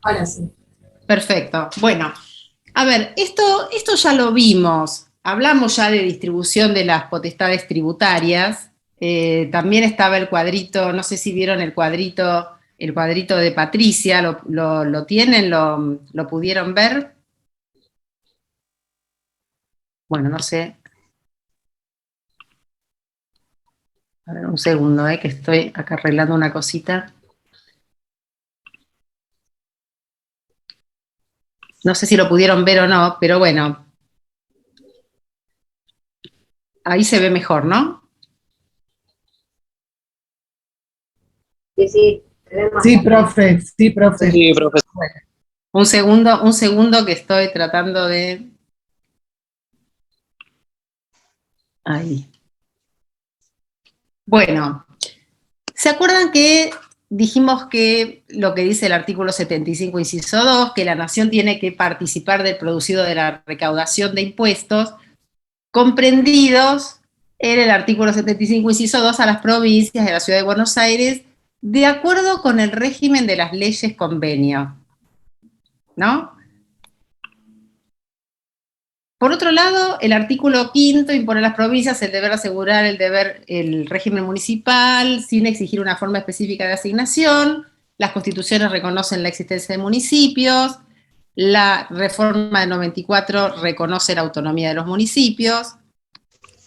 Ahora sí. Perfecto. Bueno, a ver, esto ya lo vimos. Hablamos ya de distribución de las potestades tributarias. También estaba el cuadrito, no sé si vieron el cuadrito de Patricia, ¿lo tienen? ¿Lo pudieron ver? Bueno, no sé. A ver, un segundo, que estoy acá arreglando una cosita. No sé si lo pudieron ver o no, pero bueno, ahí se ve mejor, ¿no? Sí, sí, tenemos Sí, la profe, sí, profe. Sí, profesor. Bueno, un segundo que estoy tratando de... Ahí. Bueno, ¿se acuerdan que dijimos que lo que dice el artículo 75, inciso 2, que la nación tiene que participar del producido de la recaudación de impuestos, comprendidos en el artículo 75, inciso 2, a las provincias de la Ciudad de Buenos Aires, de acuerdo con el régimen de las leyes convenio, ¿no? Por otro lado, el artículo 5 impone a las provincias el deber de asegurar el régimen municipal sin exigir una forma específica de asignación. Las constituciones reconocen la existencia de municipios. La reforma del 94 reconoce la autonomía de los municipios.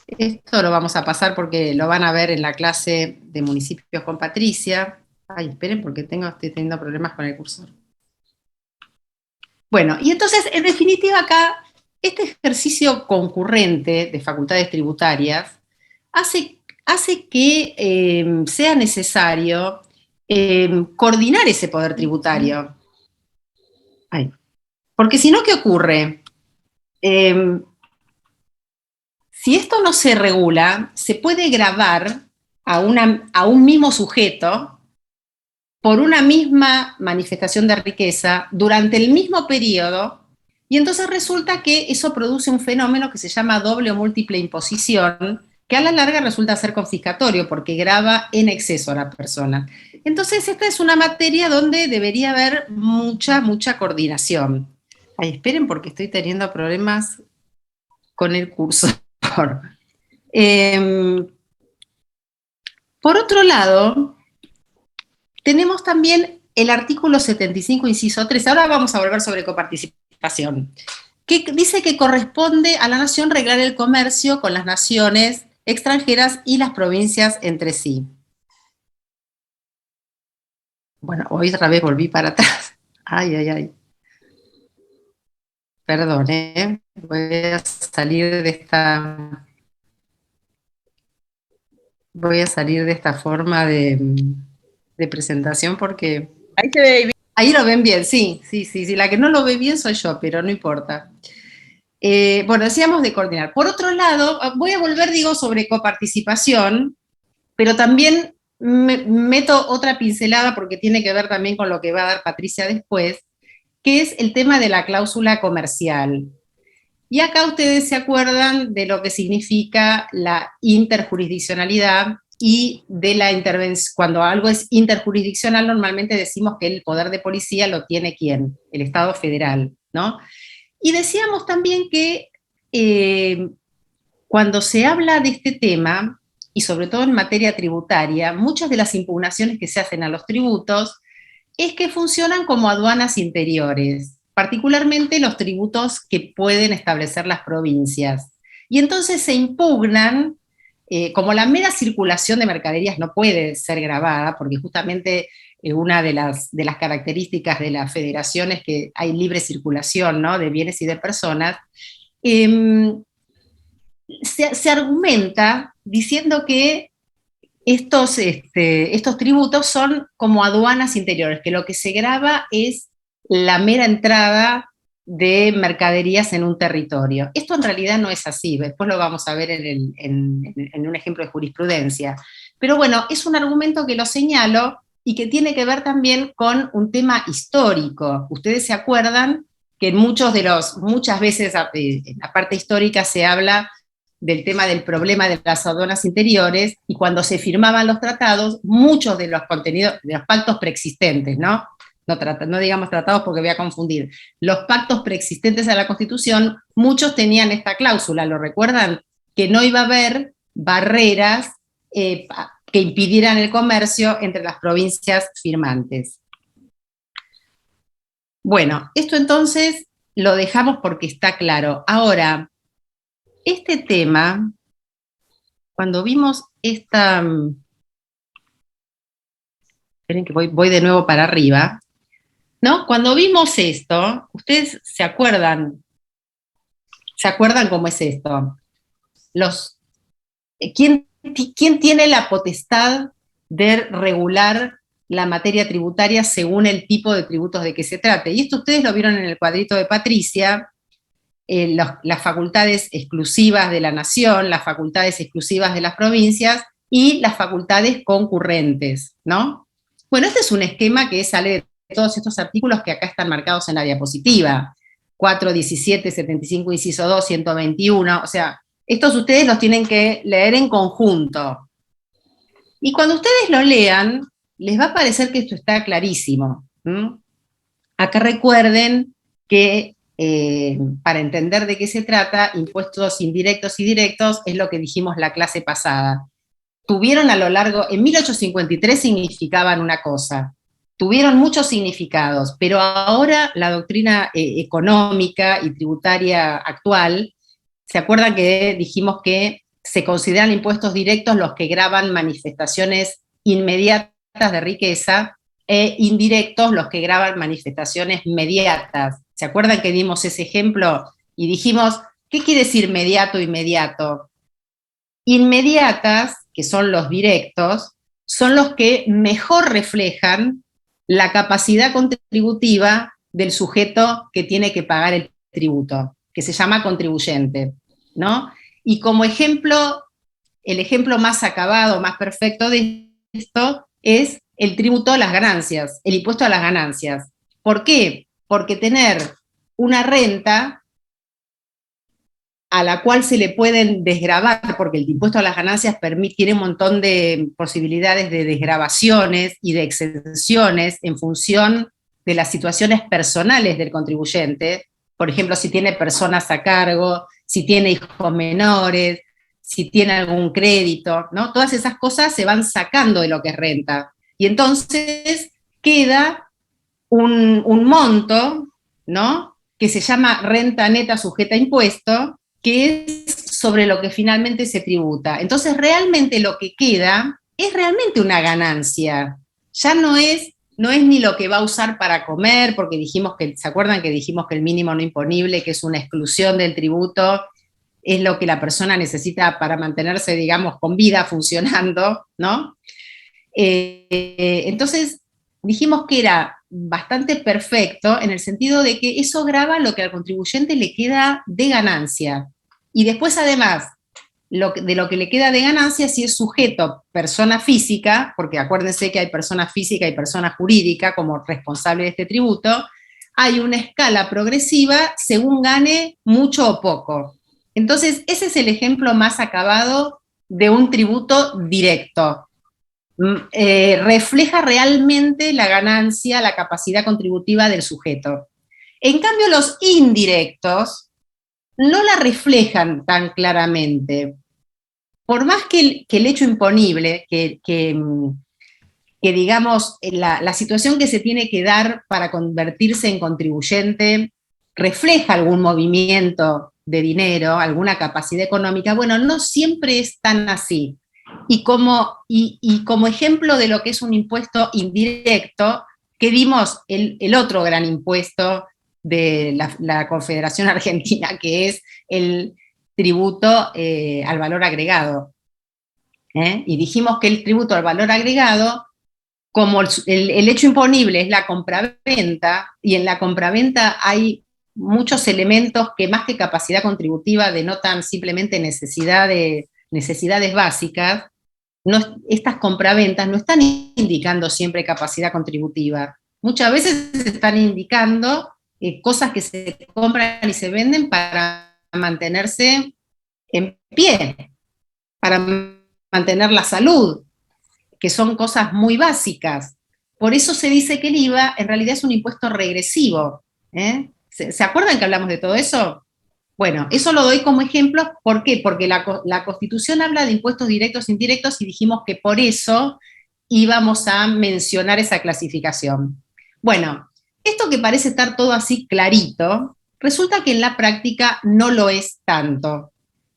Esto lo vamos a pasar porque lo van a ver en la clase de municipios con Patricia. Ay, esperen porque estoy teniendo problemas con el cursor. Bueno, y entonces, en definitiva, acá, este ejercicio concurrente de facultades tributarias hace que sea necesario coordinar ese poder tributario. Ay. Porque si no, ¿qué ocurre? Si esto no se regula, se puede gravar a un mismo sujeto por una misma manifestación de riqueza durante el mismo periodo, y entonces resulta que eso produce un fenómeno que se llama doble o múltiple imposición, que a la larga resulta ser confiscatorio porque grava en exceso a la persona. Entonces esta es una materia donde debería haber mucha coordinación. Ay, esperen porque estoy teniendo problemas con el cursor. Por otro lado, tenemos también el artículo 75, inciso 3. Ahora vamos a volver sobre coparticipación, que dice que corresponde a la nación reglar el comercio con las naciones extranjeras y las provincias entre sí. Bueno, hoy otra vez volví para atrás. Ay. Perdón, voy a salir de esta forma de presentación porque... Ahí se ve bien. Ahí lo ven bien, sí. La que no lo ve bien soy yo, pero no importa. Bueno, decíamos de coordinar. Por otro lado, voy a volver, sobre coparticipación, pero también meto otra pincelada porque tiene que ver también con lo que va a dar Patricia después, que es el tema de la cláusula comercial. Y acá ustedes se acuerdan de lo que significa la interjurisdiccionalidad y de la intervención. Cuando algo es interjurisdiccional, normalmente decimos que el poder de policía lo tiene ¿quién? El Estado federal, ¿no? Y decíamos también que cuando se habla de este tema, y sobre todo en materia tributaria, muchas de las impugnaciones que se hacen a los tributos es que funcionan como aduanas interiores, particularmente los tributos que pueden establecer las provincias. Y entonces se impugnan, como la mera circulación de mercaderías no puede ser grabada, porque justamente una de las características de la federación es que hay libre circulación, ¿no?, de bienes y de personas. Se argumenta diciendo que estos tributos son como aduanas interiores, que lo que se grava es la mera entrada de mercaderías en un territorio. Esto en realidad no es así, después lo vamos a ver en un ejemplo de jurisprudencia. Pero bueno, es un argumento que lo señalo y que tiene que ver también con un tema histórico. Ustedes se acuerdan que muchas veces en la parte histórica se habla del tema del problema de las aduanas interiores, y cuando se firmaban los tratados, muchos de los contenidos, de los pactos preexistentes, ¿no?, no digamos tratados porque voy a confundir, los pactos preexistentes a la Constitución, muchos tenían esta cláusula, ¿lo recuerdan? Que no iba a haber barreras que impidieran el comercio entre las provincias firmantes. Bueno, esto entonces lo dejamos porque está claro. Ahora, este tema, cuando vimos esta... Esperen que voy de nuevo para arriba, ¿no? Cuando vimos esto, ¿ustedes se acuerdan cómo es esto? ¿Quién tiene la potestad de regular la materia tributaria según el tipo de tributos de que se trate? Y esto ustedes lo vieron en el cuadrito de Patricia, las facultades exclusivas de la nación, las facultades exclusivas de las provincias y las facultades concurrentes, ¿no? Bueno, este es un esquema que sale de todos estos artículos que acá están marcados en la diapositiva. 4, 17, 75, inciso 2, 121, o sea, estos ustedes los tienen que leer en conjunto. Y cuando ustedes lo lean, les va a parecer que esto está clarísimo. Acá recuerden que para entender de qué se trata, impuestos indirectos y directos es lo que dijimos la clase pasada. Tuvieron a lo largo, en 1853 significaban una cosa, tuvieron muchos significados, pero ahora la doctrina económica y tributaria actual, ¿se acuerdan que dijimos que se consideran impuestos directos los que gravan manifestaciones inmediatas de riqueza e indirectos los que gravan manifestaciones mediatas? ¿Se acuerdan que dimos ese ejemplo? Y dijimos, ¿qué quiere decir mediato, inmediato? Inmediatas, que son los directos, son los que mejor reflejan la capacidad contributiva del sujeto que tiene que pagar el tributo, que se llama contribuyente, ¿no? Y como ejemplo, el ejemplo más acabado, más perfecto de esto es el tributo a las ganancias, el impuesto a las ganancias. ¿Por qué? Porque tener una renta a la cual se le pueden desgravar, porque el impuesto a las ganancias tiene un montón de posibilidades de desgravaciones y de exenciones en función de las situaciones personales del contribuyente, por ejemplo, si tiene personas a cargo, si tiene hijos menores, si tiene algún crédito, ¿no? Todas esas cosas se van sacando de lo que es renta. Y entonces queda un monto, ¿no? Que se llama renta neta sujeta a impuesto, que es sobre lo que finalmente se tributa. Entonces, realmente lo que queda es realmente una ganancia. Ya no es ni lo que va a usar para comer, porque ¿se acuerdan que dijimos que el mínimo no imponible, que es una exclusión del tributo, es lo que la persona necesita para mantenerse, digamos, con vida funcionando, ¿no? Entonces, dijimos que era bastante perfecto en el sentido de que eso grava lo que al contribuyente le queda de ganancia. Y después, además, de lo que le queda de ganancia, si es sujeto persona física, porque acuérdense que hay persona física y persona jurídica como responsable de este tributo, hay una escala progresiva según gane mucho o poco. Entonces, ese es el ejemplo más acabado de un tributo directo. Refleja realmente la ganancia, la capacidad contributiva del sujeto. En cambio, los indirectos no la reflejan tan claramente. Por más que el hecho imponible, que digamos, la situación que se tiene que dar para convertirse en contribuyente refleja algún movimiento de dinero, alguna capacidad económica, bueno, no siempre es tan así. Y como ejemplo de lo que es un impuesto indirecto, que dimos el otro gran impuesto de la Confederación Argentina, que es el tributo al valor agregado. Y dijimos que el tributo al valor agregado, como el hecho imponible es la compraventa, y en la compraventa hay muchos elementos que más que capacidad contributiva denotan simplemente necesidades básicas, estas compraventas no están indicando siempre capacidad contributiva. Muchas veces están indicando cosas que se compran y se venden para mantenerse en pie, para mantener la salud, que son cosas muy básicas. Por eso se dice que el IVA en realidad es un impuesto regresivo. ¿Se acuerdan que hablamos de todo eso? Bueno, eso lo doy como ejemplo, ¿por qué? Porque la Constitución habla de impuestos directos e indirectos y dijimos que por eso íbamos a mencionar esa clasificación. Bueno, esto que parece estar todo así clarito, resulta que en la práctica no lo es tanto,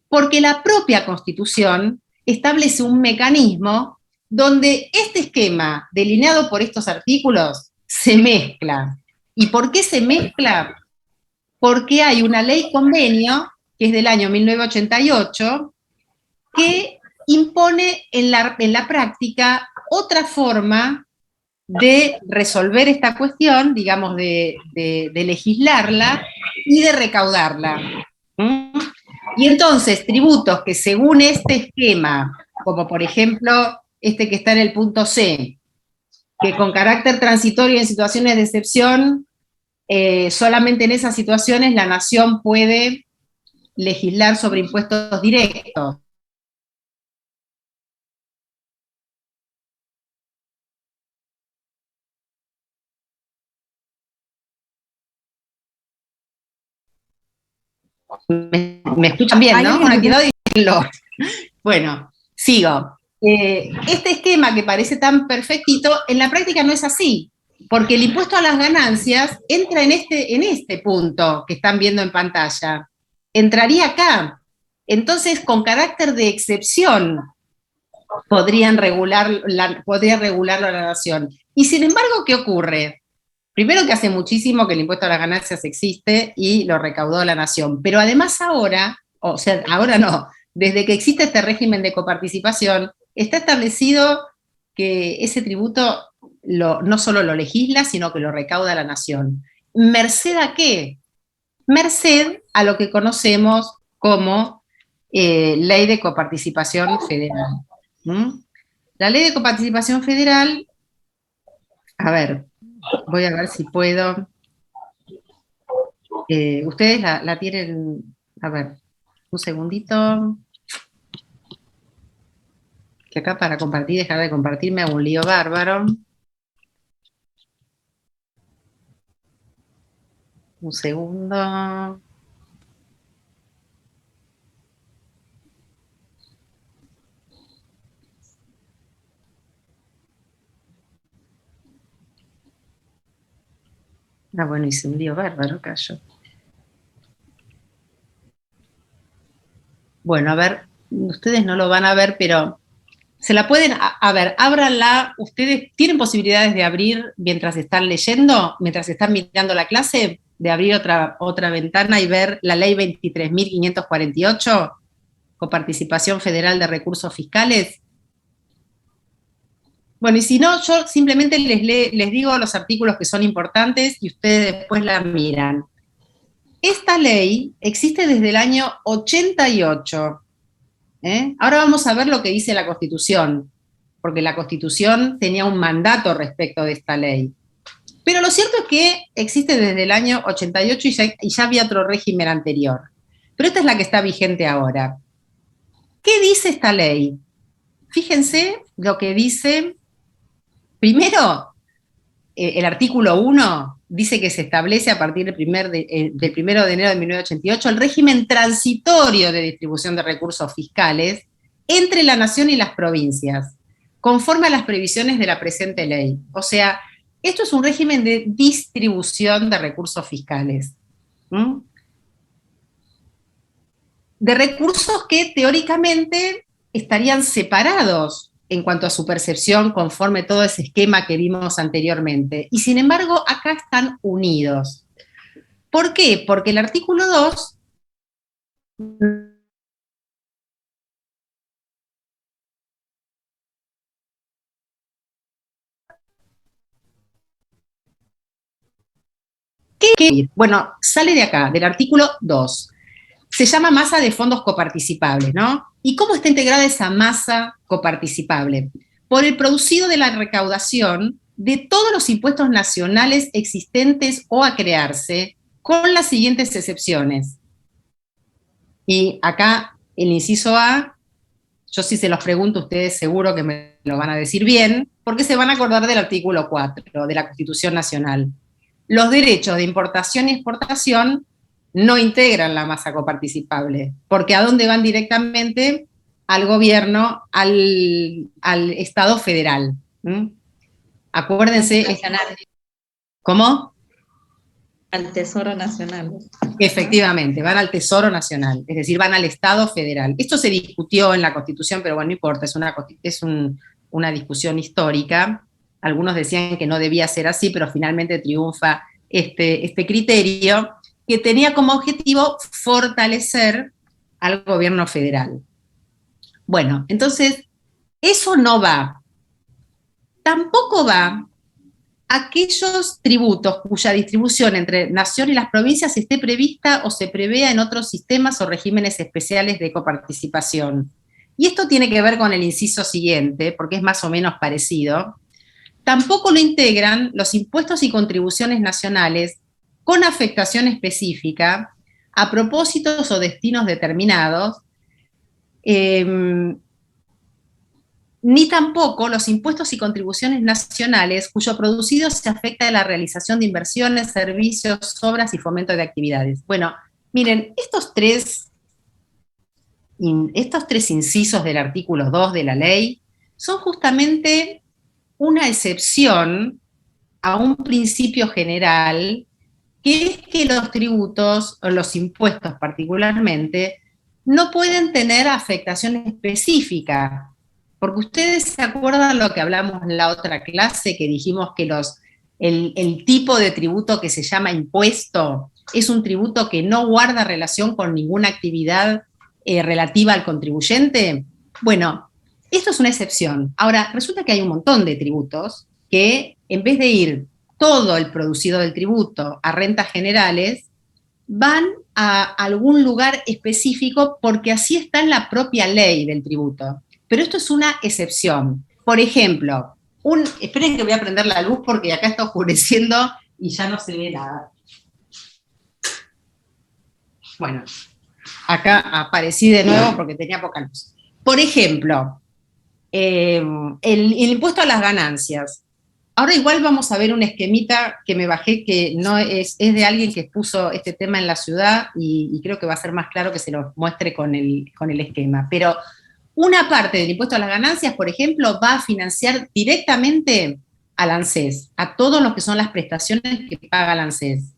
porque la propia Constitución establece un mecanismo donde este esquema delineado por estos artículos se mezcla. ¿Y por qué se mezcla? Porque hay una ley convenio, que es del año 1988, que impone en la práctica otra forma de resolver esta cuestión, digamos, de legislarla y de recaudarla. ¿Mm? Y entonces, tributos que según este esquema, como por ejemplo este que está en el punto C, que con carácter transitorio en situaciones de excepción, solamente en esas situaciones la nación puede legislar sobre impuestos directos. Me escuchan bien, ¿no? Con actividad y bueno, sigo. Este esquema que parece tan perfectito, en la práctica no es así, porque el impuesto a las ganancias entra en este punto que están viendo en pantalla. Entraría acá. Entonces, con carácter de excepción, podría regularlo a la nación. Y sin embargo, ¿qué ocurre? Primero que hace muchísimo que el impuesto a las ganancias existe y lo recaudó la nación, pero además ahora, o sea, ahora no, desde que existe este régimen de coparticipación, está establecido que ese tributo no solo lo legisla, sino que lo recauda la nación. ¿Merced a qué? Merced a lo que conocemos como Ley de Coparticipación Federal. ¿Mm? La Ley de Coparticipación Federal, a ver, voy a ver si puedo. Ustedes la tienen, a ver, un segundito, que acá para compartir, dejar de compartir, me hago un lío bárbaro. Un segundo. Ah, bueno, hice un lío bárbaro, callo. Bueno, a ver, ustedes no lo van a ver, pero se la pueden, a ver, ábranla, ustedes tienen posibilidades de abrir mientras están leyendo, mientras están mirando la clase, de abrir otra ventana y ver la ley 23.548, Coparticipación Federal de Recursos Fiscales. Bueno, y si no, yo simplemente les digo los artículos que son importantes y ustedes después la miran. Esta ley existe desde el año 88. Ahora vamos a ver lo que dice la Constitución, porque la Constitución tenía un mandato respecto de esta ley. Pero lo cierto es que existe desde el año 88 y ya había otro régimen anterior. Pero esta es la que está vigente ahora. ¿Qué dice esta ley? Fíjense lo que dice. Primero, el artículo 1 dice que se establece a partir del 1 de enero de 1988 el régimen transitorio de distribución de recursos fiscales entre la nación y las provincias, conforme a las previsiones de la presente ley. O sea, esto es un régimen de distribución de recursos fiscales. ¿Mm? De recursos que teóricamente estarían separados en cuanto a su percepción conforme todo ese esquema que vimos anteriormente. Y sin embargo, acá están unidos. ¿Por qué? Porque el artículo 2 bueno, sale de acá, del artículo 2. Se llama masa de fondos coparticipables, ¿no? ¿Y cómo está integrada esa masa coparticipable? Por el producido de la recaudación de todos los impuestos nacionales existentes o a crearse, con las siguientes excepciones. Y acá, el inciso A, yo si se los pregunto, ustedes seguro que me lo van a decir bien, porque se van a acordar del artículo 4 de la Constitución Nacional. Los derechos de importación y exportación no integran la masa coparticipable, porque ¿a dónde van directamente? Al gobierno, al Estado federal. Acuérdense. Nacional. ¿Cómo? Al Tesoro Nacional. Efectivamente, van al Tesoro Nacional, es decir, van al Estado federal. Esto se discutió en la Constitución, pero bueno, no importa, es una discusión histórica. Algunos decían que no debía ser así, pero finalmente triunfa este criterio que tenía como objetivo fortalecer al gobierno federal. Bueno, entonces, eso no va. Tampoco va aquellos tributos cuya distribución entre nación y las provincias esté prevista o se prevea en otros sistemas o regímenes especiales de coparticipación. Y esto tiene que ver con el inciso siguiente, porque es más o menos parecido. Tampoco lo integran los impuestos y contribuciones nacionales con afectación específica a propósitos o destinos determinados, ni tampoco los impuestos y contribuciones nacionales cuyo producido se afecta de la realización de inversiones, servicios, obras y fomento de actividades. Bueno, miren, estos tres incisos del artículo 2 de la ley son justamente una excepción a un principio general, que es que los tributos, o los impuestos particularmente, no pueden tener afectación específica. Porque ustedes se acuerdan lo que hablamos en la otra clase, que dijimos que el tipo de tributo que se llama impuesto es un tributo que no guarda relación con ninguna actividad relativa al contribuyente. Bueno, esto es una excepción. Ahora, resulta que hay un montón de tributos que, en vez de ir todo el producido del tributo a rentas generales, van a algún lugar específico porque así está en la propia ley del tributo. Pero esto es una excepción. Por ejemplo, esperen que voy a prender la luz porque acá está oscureciendo y ya no se ve nada. Bueno, acá aparecí de nuevo porque tenía poca luz. Por ejemplo, el impuesto a las ganancias. Ahora igual vamos a ver un esquemita que me bajé, que no es de alguien que expuso este tema en la ciudad y creo que va a ser más claro que se lo muestre con el esquema. Pero una parte del impuesto a las ganancias, por ejemplo, va a financiar directamente al ANSES, a todos los que son las prestaciones que paga el ANSES.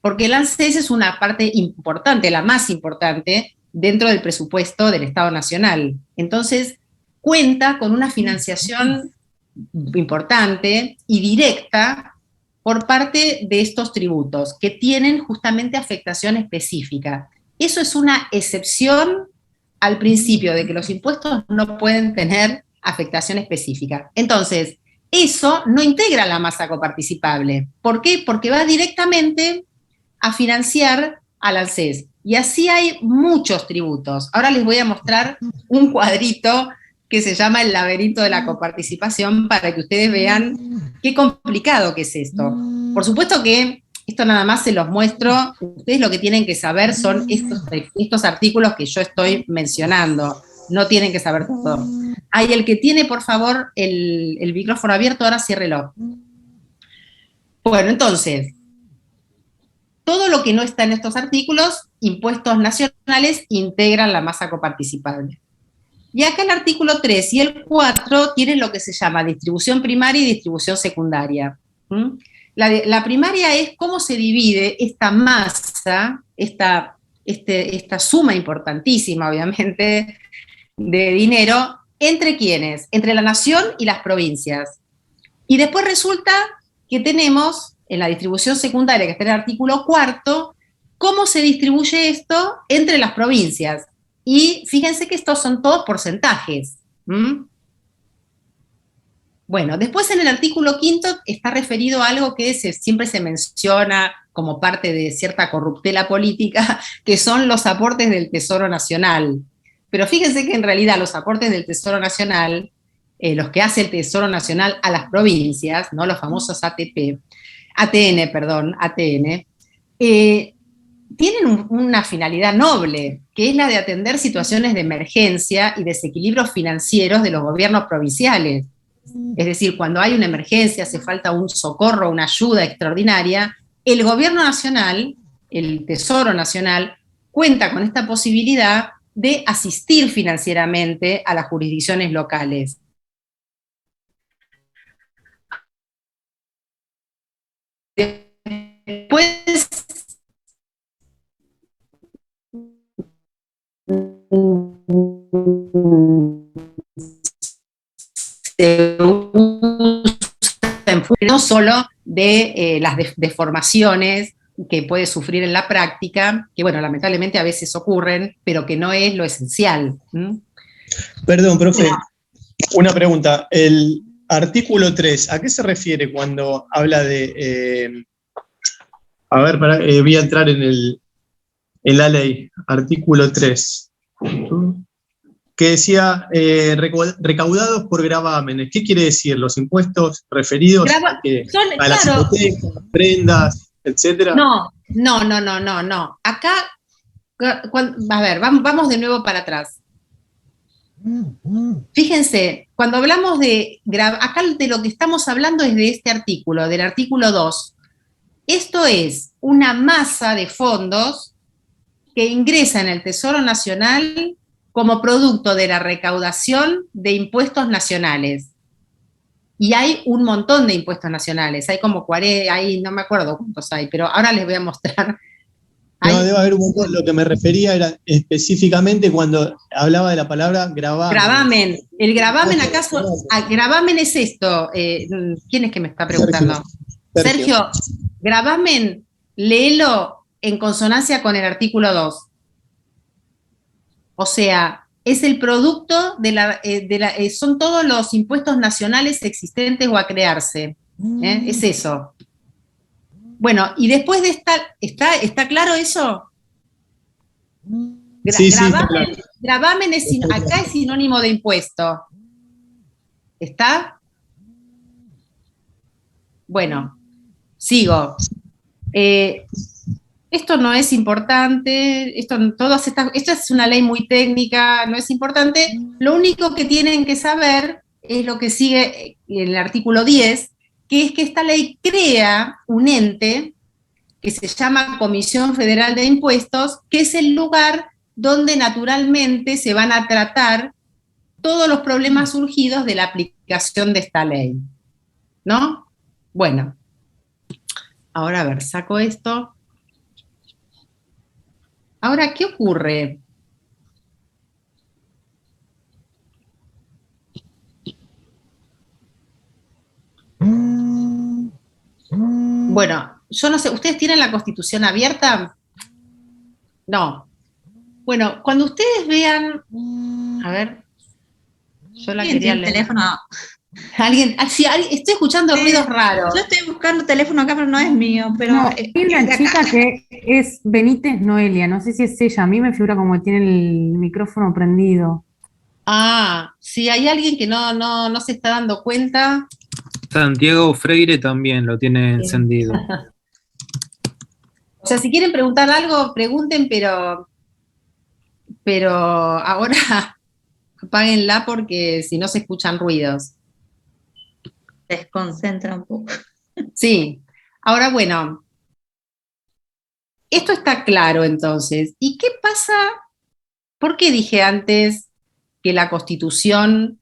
Porque el ANSES es una parte importante, la más importante, dentro del presupuesto del Estado Nacional. Entonces, cuenta con una financiación importante y directa por parte de estos tributos, que tienen justamente afectación específica. Eso es una excepción al principio de que los impuestos no pueden tener afectación específica. Entonces, eso no integra la masa coparticipable. ¿Por qué? Porque va directamente a financiar al ANSES. Y así hay muchos tributos. Ahora les voy a mostrar un cuadrito que se llama el laberinto de la coparticipación para que ustedes vean qué complicado que es esto. Por supuesto que esto nada más se los muestro, ustedes lo que tienen que saber son estos artículos que yo estoy mencionando, no tienen que saber todo. Hay el que tiene, por favor, el micrófono abierto, ahora ciérrelo. Bueno, entonces, todo lo que no está en estos artículos, impuestos nacionales, integran la masa coparticipable. Y acá el artículo 3 y el 4 tienen lo que se llama distribución primaria y distribución secundaria. La primaria es cómo se divide esta masa, esta suma importantísima, obviamente, de dinero, ¿entre quiénes? Entre la nación y las provincias. Y después resulta que tenemos, en la distribución secundaria, que está en el artículo 4, cómo se distribuye esto entre las provincias. Y fíjense que estos son todos porcentajes. Bueno, después en el artículo 5 está referido a algo que siempre se menciona como parte de cierta corruptela política, que son los aportes del Tesoro Nacional. Pero fíjense que en realidad los aportes del Tesoro Nacional, los que hace el Tesoro Nacional a las provincias, ¿no? Los famosos ATN, tienen una finalidad noble, que es la de atender situaciones de emergencia y desequilibrios financieros de los gobiernos provinciales. Es decir, cuando hay una emergencia, hace falta un socorro, una ayuda extraordinaria, el gobierno nacional, el Tesoro Nacional, cuenta con esta posibilidad de asistir financieramente a las jurisdicciones locales. Después, se usa no solo de las deformaciones que puede sufrir en la práctica, que bueno, lamentablemente a veces ocurren, pero que no es lo esencial. Perdón, profe, una pregunta. El artículo 3, ¿a qué se refiere cuando habla de... a ver, voy a entrar en la ley, artículo 3, que decía recaudados por gravámenes. ¿Qué quiere decir? ¿Los impuestos referidos a las hipotecas, prendas, etcétera? No. Acá, a ver, vamos de nuevo para atrás. Fíjense, cuando hablamos acá de lo que estamos hablando es de este artículo, del artículo 2. Esto es una masa de fondos que ingresa en el Tesoro Nacional como producto de la recaudación de impuestos nacionales. Y hay un montón de impuestos nacionales, hay como 40, no me acuerdo cuántos hay, pero ahora les voy a mostrar. No, debe haber un montón. Lo que me refería era específicamente cuando hablaba de la palabra gravamen. Gravamen. El gravamen, ¿acaso? Gravamen es esto. ¿Quién es que me está preguntando? Sergio, gravamen, léelo en consonancia con el artículo 2. O sea, es el producto son todos los impuestos nacionales existentes o a crearse. Es eso. Bueno, y después de ¿está claro eso? Sí, está claro. Gravamen acá es sinónimo de impuesto. ¿Está? Bueno, sigo. Esto no es importante, esto es una ley muy técnica, no es importante. Lo único que tienen que saber es lo que sigue en el artículo 10, que es que esta ley crea un ente que se llama Comisión Federal de Impuestos, que es el lugar donde naturalmente se van a tratar todos los problemas surgidos de la aplicación de esta ley. ¿No? Bueno, ahora a ver, saco esto. Ahora, ¿qué ocurre? Bueno, yo no sé, ¿ustedes tienen la Constitución abierta? No. Bueno, cuando ustedes vean, a ver, yo la quería leer. Teléfono. Estoy escuchando ruidos raros. Yo estoy buscando teléfono acá, pero no es mío. Pero no, hay una chica que es Benítez Noelia, no sé si es ella, a mí me figura como que tiene el micrófono prendido. Ah, si hay alguien que no se está dando cuenta. Santiago Freire también lo tiene encendido. O sea, si quieren preguntar algo, pregunten, pero ahora apáguenla porque si no se escuchan ruidos. desconcentra un poco. Sí. Ahora, bueno, esto está claro entonces. ¿Y qué pasa? ¿Por qué dije antes que la Constitución,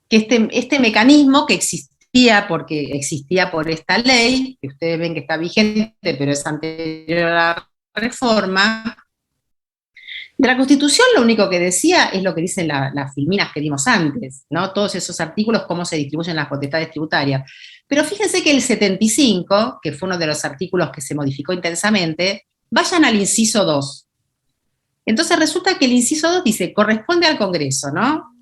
que este mecanismo que existía por esta ley, que ustedes ven que está vigente, pero es anterior a la reforma, de la Constitución lo único que decía es lo que dicen las filminas que vimos antes, ¿no? Todos esos artículos, cómo se distribuyen las potestades tributarias. Pero fíjense que el 75, que fue uno de los artículos que se modificó intensamente, vayan al inciso 2. Entonces resulta que el inciso 2 dice, corresponde al Congreso, ¿no?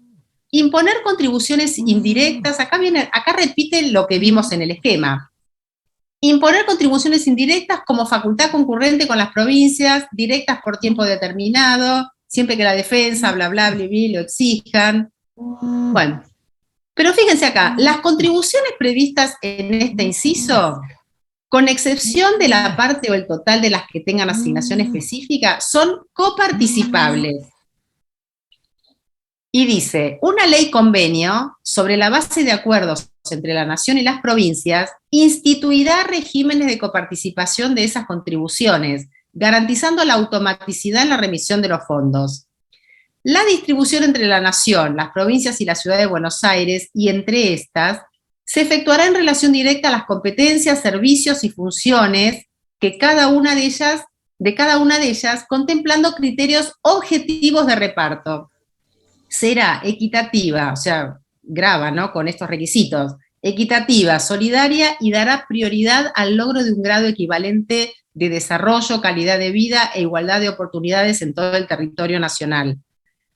Imponer contribuciones indirectas, acá repite lo que vimos en el esquema. Imponer contribuciones indirectas como facultad concurrente con las provincias, directas por tiempo determinado, siempre que la defensa, bla, bla, bla, bla, lo exijan. Bueno, pero fíjense acá, las contribuciones previstas en este inciso, con excepción de la parte o el total de las que tengan asignación específica, son coparticipables. Y dice, una ley convenio sobre la base de acuerdos entre la nación y las provincias instituirá regímenes de coparticipación de esas contribuciones, garantizando la automaticidad en la remisión de los fondos. La distribución entre la nación, las provincias y la ciudad de Buenos Aires, y entre estas, se efectuará en relación directa a las competencias, servicios y funciones que cada una de ellas, contemplando criterios objetivos de reparto. Será equitativa, o sea, grava, ¿no?, con estos requisitos, equitativa, solidaria y dará prioridad al logro de un grado equivalente de desarrollo, calidad de vida e igualdad de oportunidades en todo el territorio nacional.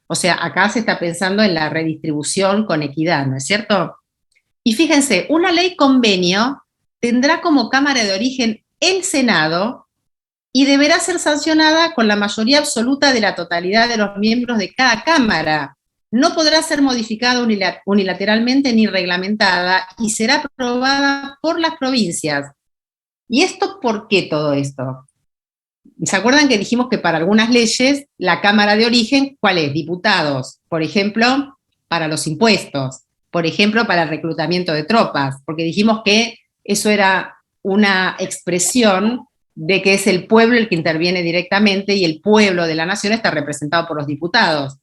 O sea, acá se está pensando en la redistribución con equidad, ¿no es cierto? Y fíjense, una ley convenio tendrá como cámara de origen el Senado y deberá ser sancionada con la mayoría absoluta de la totalidad de los miembros de cada cámara. No podrá ser modificada unilateralmente ni reglamentada y será aprobada por las provincias. ¿Y esto por qué todo esto? ¿Se acuerdan que dijimos que para algunas leyes la cámara de origen, ¿cuál es? Diputados, por ejemplo, para los impuestos, por ejemplo, para el reclutamiento de tropas, porque dijimos que eso era una expresión de que es el pueblo el que interviene directamente y el pueblo de la nación está representado por los diputados.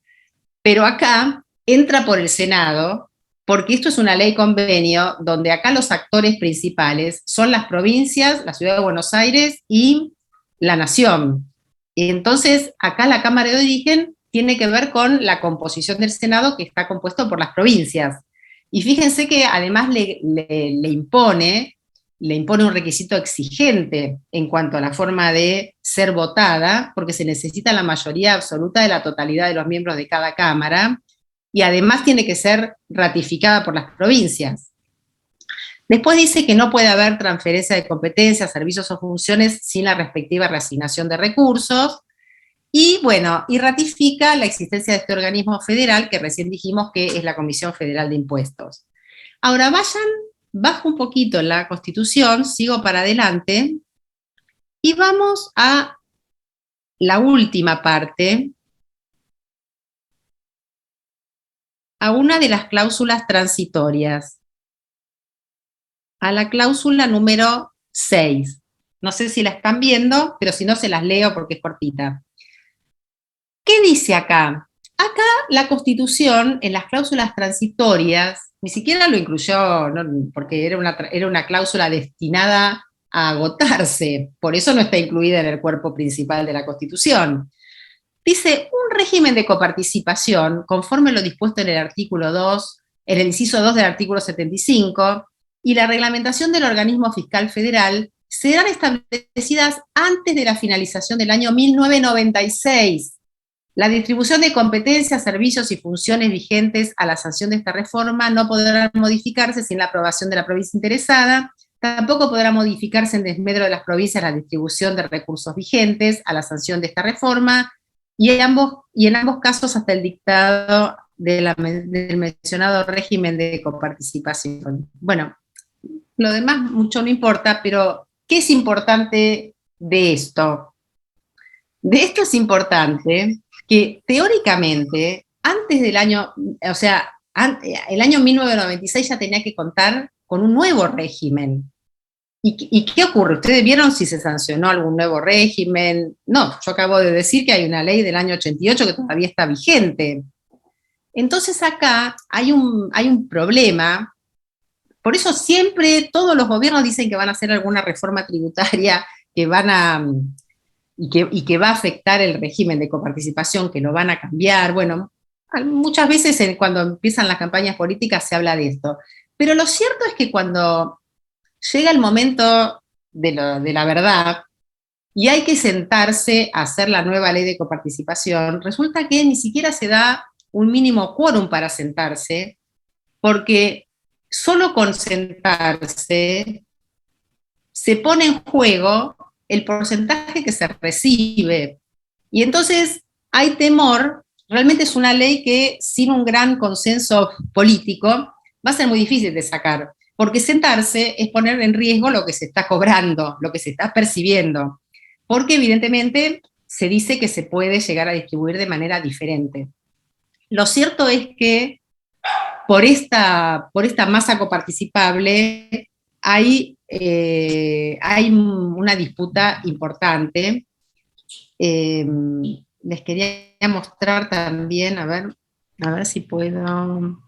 Pero acá entra por el Senado, porque esto es una ley convenio donde acá los actores principales son las provincias, la ciudad de Buenos Aires y la nación. Y entonces acá la Cámara de Origen tiene que ver con la composición del Senado, que está compuesto por las provincias. Y fíjense que además le impone un requisito exigente en cuanto a la forma de ser votada, porque se necesita la mayoría absoluta de la totalidad de los miembros de cada cámara, y además tiene que ser ratificada por las provincias. Después dice que no puede haber transferencia de competencias, servicios o funciones sin la respectiva reasignación de recursos, y bueno, y ratifica la existencia de este organismo federal que recién dijimos que es la Comisión Federal de Impuestos. Ahora bajo un poquito la Constitución, sigo para adelante, y vamos a la última parte, a una de las cláusulas transitorias, a la cláusula número 6. No sé si la están viendo, pero si no se las leo porque es cortita. ¿Qué dice acá? Acá la Constitución, en las cláusulas transitorias, ni siquiera lo incluyó, ¿no?, porque era una cláusula destinada a agotarse, por eso no está incluida en el cuerpo principal de la Constitución. Dice, un régimen de coparticipación, conforme lo dispuesto en el artículo 2, en el inciso 2 del artículo 75, y la reglamentación del organismo fiscal federal, serán establecidas antes de la finalización del año 1996. La distribución de competencias, servicios y funciones vigentes a la sanción de esta reforma no podrá modificarse sin la aprobación de la provincia interesada. Tampoco podrá modificarse en desmedro de las provincias la distribución de recursos vigentes a la sanción de esta reforma, y en ambos casos hasta el dictado del mencionado régimen de coparticipación. Bueno, lo demás mucho no importa, pero ¿qué es importante de esto? De esto es importante que teóricamente, antes del año, o sea, el año 1996 ya tenía que contar con un nuevo régimen. ¿Y qué ocurre? ¿Ustedes vieron si se sancionó algún nuevo régimen? No, yo acabo de decir que hay una ley del año 88 que todavía está vigente. Entonces acá hay un problema. Por eso siempre todos los gobiernos dicen que van a hacer alguna reforma tributaria que que va a afectar el régimen de coparticipación, que lo van a cambiar. Bueno, muchas veces cuando empiezan las campañas políticas se habla de esto. Pero lo cierto es que cuando llega el momento de la verdad y hay que sentarse a hacer la nueva ley de coparticipación, resulta que ni siquiera se da un mínimo quórum para sentarse, porque solo con sentarse se pone en juego el porcentaje que se recibe. Y entonces hay temor, realmente es una ley que sin un gran consenso político va a ser muy difícil de sacar, porque sentarse es poner en riesgo lo que se está cobrando, lo que se está percibiendo, porque evidentemente se dice que se puede llegar a distribuir de manera diferente. lo cierto es que por esta masa coparticipable hay una disputa importante. Les quería mostrar también, a ver si puedo.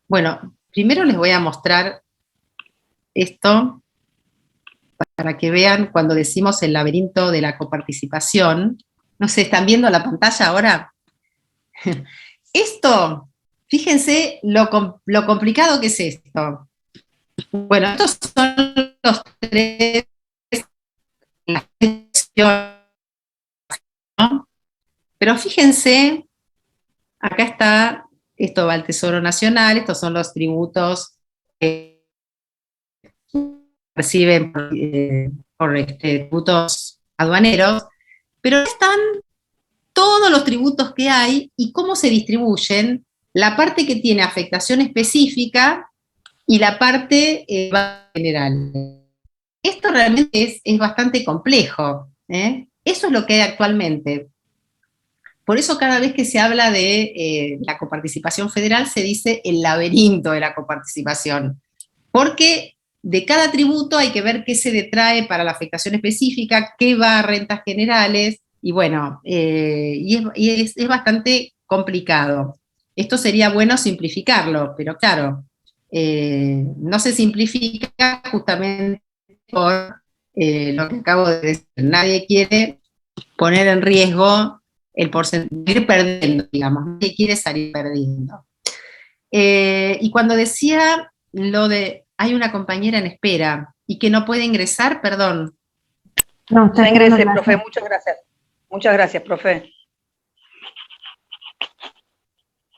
Bueno, primero les voy a mostrar esto para que vean cuando decimos el laberinto de la coparticipación. No sé, ¿están viendo la pantalla ahora? Esto, fíjense lo complicado que es esto. Bueno, estos son los tres, las secciones, ¿no? Pero fíjense, acá está, esto va al Tesoro Nacional, estos son los tributos que reciben por tributos aduaneros, pero están todos los tributos que hay y cómo se distribuyen, la parte que tiene afectación específica y la parte general. Esto realmente es bastante complejo, ¿eh? Eso es lo que hay actualmente. Por eso cada vez que se habla de la coparticipación federal se dice el laberinto de la coparticipación, porque de cada tributo hay que ver qué se detrae para la afectación específica, qué va a rentas generales, y bueno, es bastante complicado. Esto sería bueno simplificarlo, pero claro, no se simplifica justamente por lo que acabo de decir. Nadie quiere poner en riesgo el porcentaje, ir perdiendo, digamos, nadie quiere salir perdiendo. Y cuando decía lo de hay una compañera en espera y que no puede ingresar, perdón. No, está Ya ingrese, esperando la- profe, muchas gracias. Muchas gracias, profe.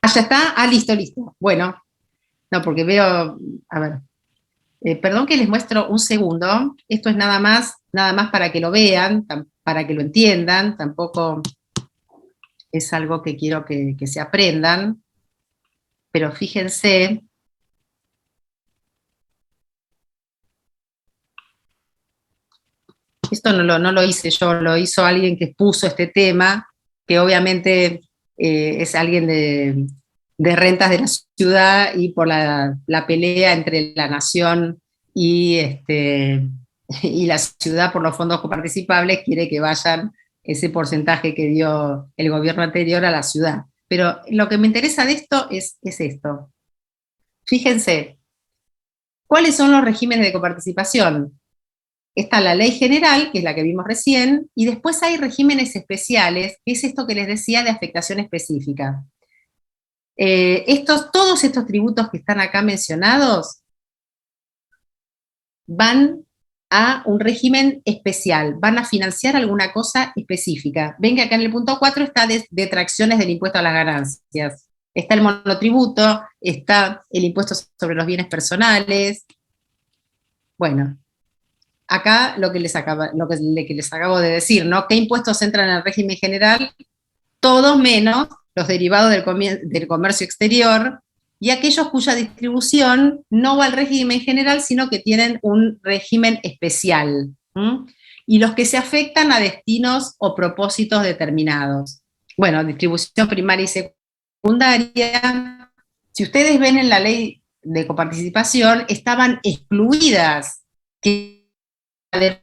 Ah, ya está. Ah, listo. Bueno, no, porque veo, a ver, perdón que les muestro un segundo. Esto es nada más para que lo vean, para que lo entiendan, tampoco es algo que quiero que se aprendan, pero fíjense. Esto no lo hice yo, lo hizo alguien que expuso este tema, que obviamente es alguien de rentas de la ciudad y por la pelea entre la nación y la ciudad por los fondos coparticipables quiere que vayan ese porcentaje que dio el gobierno anterior a la ciudad. Pero lo que me interesa de esto es esto. Fíjense, ¿cuáles son los regímenes de coparticipación? Está la ley general, que es la que vimos recién, y después hay regímenes especiales, que es esto que les decía de afectación específica. Todos estos tributos que están acá mencionados van a un régimen especial, van a financiar alguna cosa específica. Ven que acá en el punto 4 está detracciones del impuesto a las ganancias. Está el monotributo, está el impuesto sobre los bienes personales. Bueno, acá lo que les acabo de decir, ¿no? ¿Qué impuestos entran en el régimen general? Todos menos los derivados del comercio exterior y aquellos cuya distribución no va al régimen general, sino que tienen un régimen especial. Y los que se afectan a destinos o propósitos determinados. Bueno, distribución primaria y secundaria. Si ustedes ven en la ley de coparticipación, estaban excluidas que de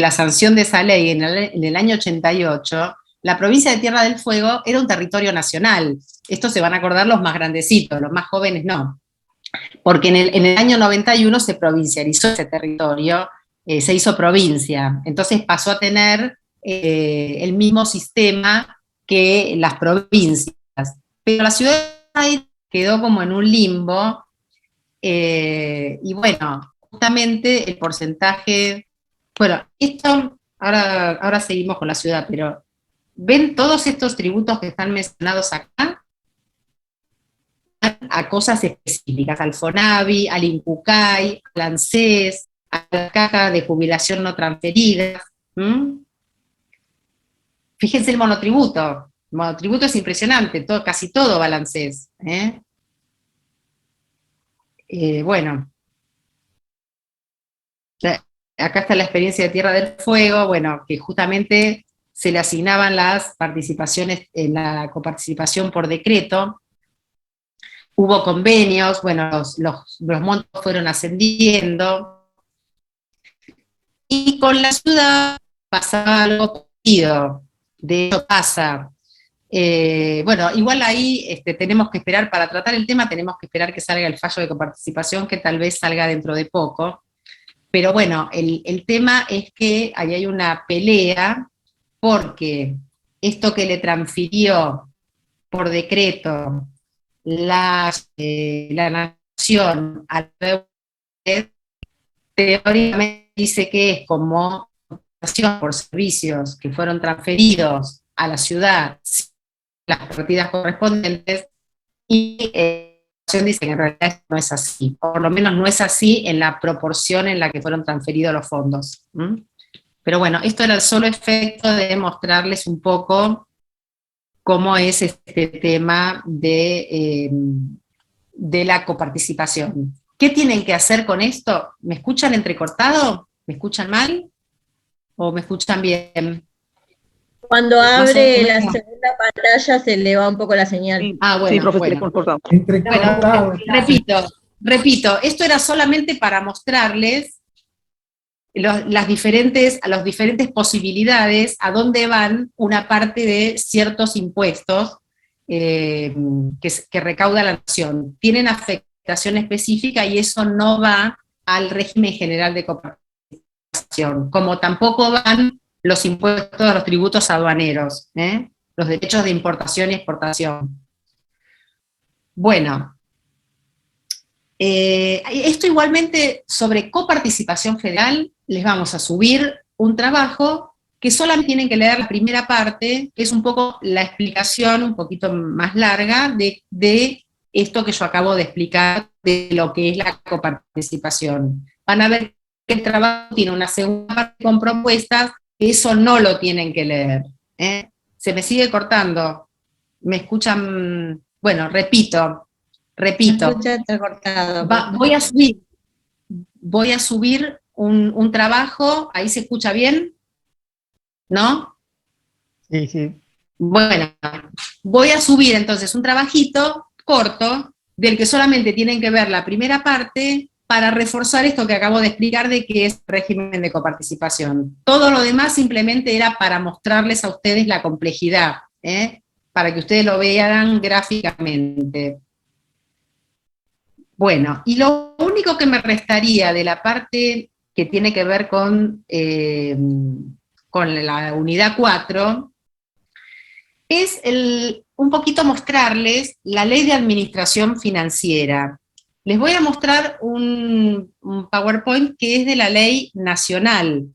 la sanción de esa ley en el año 88, la provincia de Tierra del Fuego era un territorio nacional. Esto se van a acordar los más grandecitos, los más jóvenes no. Porque en el año 91 se provincializó ese territorio, se hizo provincia. Entonces pasó a tener el mismo sistema que las provincias. Pero la ciudad quedó como en un limbo. Y bueno, justamente el porcentaje, bueno, esto, ahora seguimos con la ciudad, pero ¿ven todos estos tributos que están mencionados acá? A cosas específicas, al FONAVI, al INCUCAI, al ANSES, a la caja de jubilación no transferida. Fíjense el monotributo. El monotributo es impresionante, casi todo va al ANSES. Bueno, acá está la experiencia de Tierra del Fuego, bueno, que justamente se le asignaban las participaciones en la coparticipación por decreto. Hubo convenios, bueno, los montos fueron ascendiendo, y con la ciudad pasaba algo parecido. De hecho pasa. Bueno, igual ahí tenemos que esperar, para tratar el tema tenemos que esperar que salga el fallo de coparticipación, que tal vez salga dentro de poco. Pero bueno, el tema es que ahí hay una pelea, porque esto que le transfirió por decreto la Nación a la web, teóricamente dice que es como compensación por servicios que fueron transferidos a la ciudad, las partidas correspondientes, y la Nación dice que en realidad esto no es así, por lo menos no es así en la proporción en la que fueron transferidos los fondos. Pero bueno, esto era el solo efecto de mostrarles un poco cómo es este tema de la coparticipación. ¿Qué tienen que hacer con esto? ¿Me escuchan entrecortado? ¿Me escuchan mal? ¿O me escuchan bien? Cuando abre la cómo. segunda pantalla se le va un poco la señal. Ah, bueno, Sí, profe, bueno. cortado. Bueno, repito, esto era solamente para mostrarles las diferentes posibilidades, a dónde van una parte de ciertos impuestos que recauda la Nación. Tienen afectación específica y eso no va al régimen general de coparticipación, como tampoco van los impuestos, los tributos aduaneros, los derechos de importación y exportación. Bueno, esto igualmente sobre coparticipación federal, les vamos a subir un trabajo que solamente tienen que leer la primera parte, que es un poco la explicación un poquito más larga de esto que yo acabo de explicar, de lo que es la coparticipación. Van a ver que el trabajo tiene una segunda parte con propuestas, que eso no lo tienen que leer. Se me sigue cortando. ¿Me escuchan? Bueno, repito. Escucha entrecortado. Voy a subir un trabajo, ¿ahí se escucha bien? ¿No? Sí, sí. Bueno, voy a subir entonces un trabajito corto, del que solamente tienen que ver la primera parte, para reforzar esto que acabo de explicar de qué es régimen de coparticipación. Todo lo demás simplemente era para mostrarles a ustedes la complejidad, para que ustedes lo vean gráficamente. Bueno, y lo único que me restaría de la parte que tiene que ver con la unidad 4, es un poquito mostrarles la ley de administración financiera. Les voy a mostrar un PowerPoint que es de la ley nacional,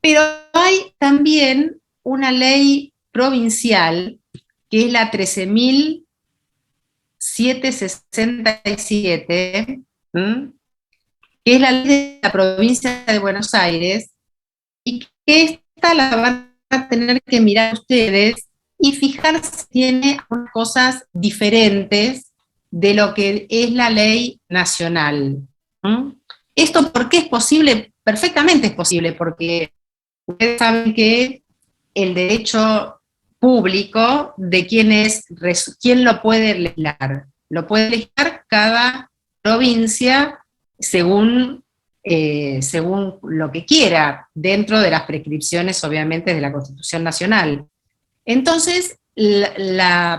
pero hay también una ley provincial, que es la 13.767, que es la ley de la provincia de Buenos Aires, y que esta la van a tener que mirar ustedes y fijarse si tiene cosas diferentes de lo que es la ley nacional. ¿Esto por qué es posible? Perfectamente es posible, porque ustedes saben que el derecho público de quién lo puede legislar. Lo puede legislar cada provincia según lo que quiera, dentro de las prescripciones, obviamente, de la Constitución Nacional. Entonces,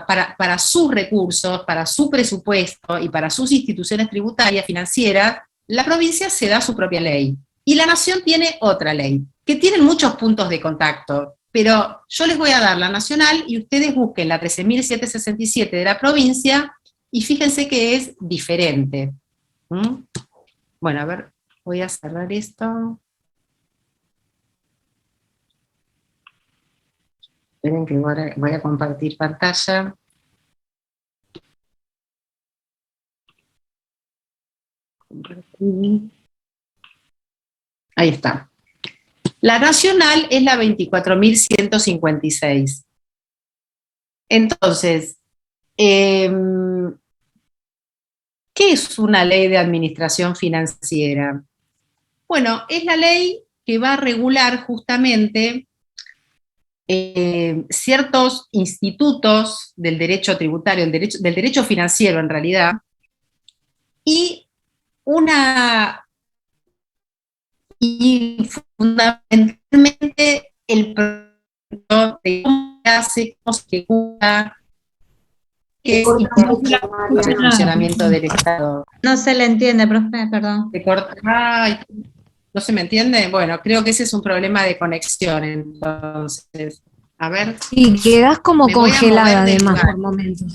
para sus recursos, para su presupuesto y para sus instituciones tributarias, financieras, la provincia se da su propia ley. Y la nación tiene otra ley, que tienen muchos puntos de contacto, pero yo les voy a dar la nacional y ustedes busquen la 13.767 de la provincia y fíjense que es diferente. Bueno, a ver, voy a cerrar esto. Esperen que voy a compartir pantalla. Ahí está. La nacional es la 24.156. Entonces, ¿qué es una ley de administración financiera? Bueno, es la ley que va a regular justamente ciertos institutos del derecho tributario, del derecho financiero en realidad, y fundamentalmente el proceso de cómo se hace, cómo se ejecuta, qué es el funcionamiento del Estado. No se le entiende, profe, perdón. Ay, ¿no se me entiende? Bueno, creo que ese es un problema de conexión, entonces. A ver. Y quedas como Me voy a congelada mover de además lugar. por momentos.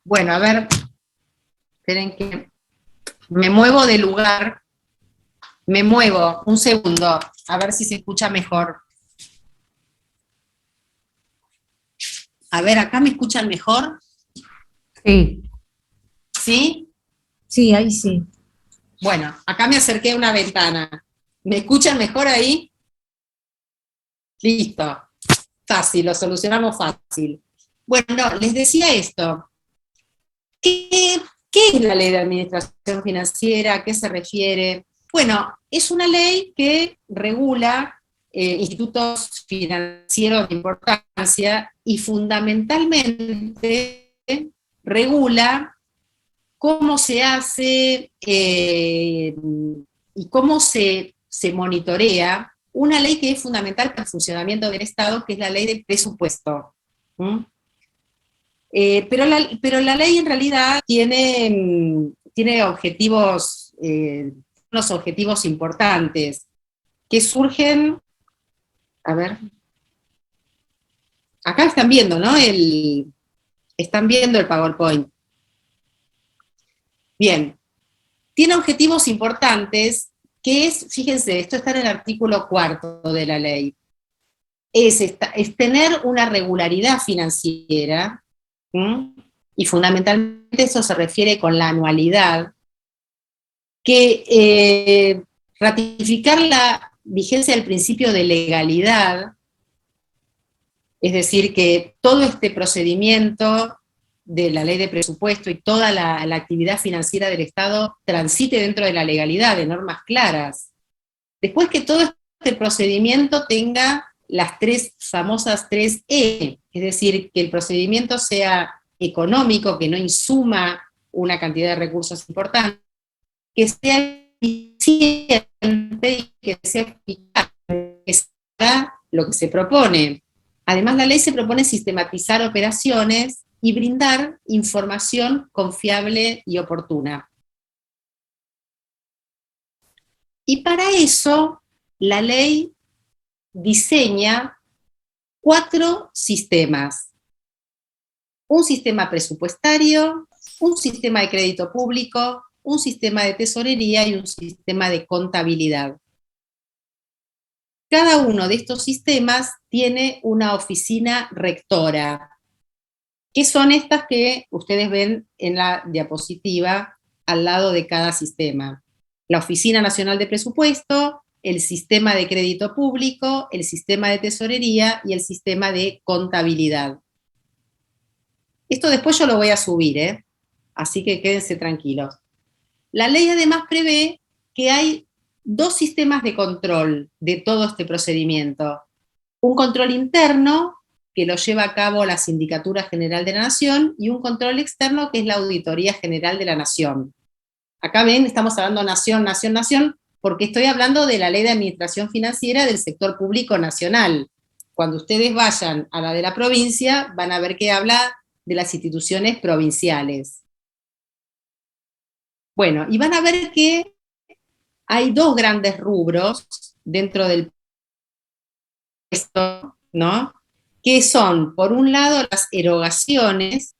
Bueno, a ver. Esperen que me muevo de lugar. Me muevo, un segundo, a ver si se escucha mejor. A ver, ¿acá me escuchan mejor? Sí. ¿Sí? Sí, ahí sí. Bueno, acá me acerqué a una ventana. ¿Me escuchan mejor ahí? Listo. Fácil, lo solucionamos fácil. Bueno, no, les decía esto. ¿Qué es la ley de administración financiera? ¿A qué se refiere? Bueno, es una ley que regula institutos financieros de importancia y fundamentalmente regula cómo se hace y cómo se monitorea una ley que es fundamental para el funcionamiento del Estado, que es la ley de presupuesto. Pero la ley en realidad tiene objetivos, unos objetivos importantes que surgen, a ver, acá están viendo, ¿no? Están viendo el PowerPoint. Bien, tiene objetivos importantes que es, fíjense, esto está en el artículo 4 de la ley, es tener una regularidad financiera, y fundamentalmente eso se refiere con la anualidad, que ratificar la vigencia del principio de legalidad, es decir, que todo este procedimiento de la ley de presupuesto y toda la actividad financiera del Estado transite dentro de la legalidad, de normas claras. Después que todo este procedimiento tenga las famosas 3E, es decir, que el procedimiento sea económico, que no insuma una cantidad de recursos importantes, que sea eficiente y que sea eficaz, que sea lo que se propone. Además, la ley se propone sistematizar operaciones y brindar información confiable y oportuna. Y para eso, la ley diseña 4 sistemas. Un sistema presupuestario, un sistema de crédito público, un sistema de tesorería y un sistema de contabilidad. Cada uno de estos sistemas tiene una oficina rectora, que son estas que ustedes ven en la diapositiva al lado de cada sistema. La Oficina Nacional de Presupuesto, el sistema de crédito público, el sistema de tesorería y el sistema de contabilidad. Esto después yo lo voy a subir, así que quédense tranquilos. La ley además prevé que hay 2 sistemas de control de todo este procedimiento. Un control interno, que lo lleva a cabo la Sindicatura General de la Nación, y un control externo, que es la Auditoría General de la Nación. Acá ven, estamos hablando nación, nación, nación, porque estoy hablando de la Ley de Administración Financiera del sector público nacional. Cuando ustedes vayan a la de la provincia, van a ver que habla de las instituciones provinciales. Bueno, y van a ver que hay 2 grandes rubros dentro del presupuesto, ¿no? Que son, por un lado, las erogaciones,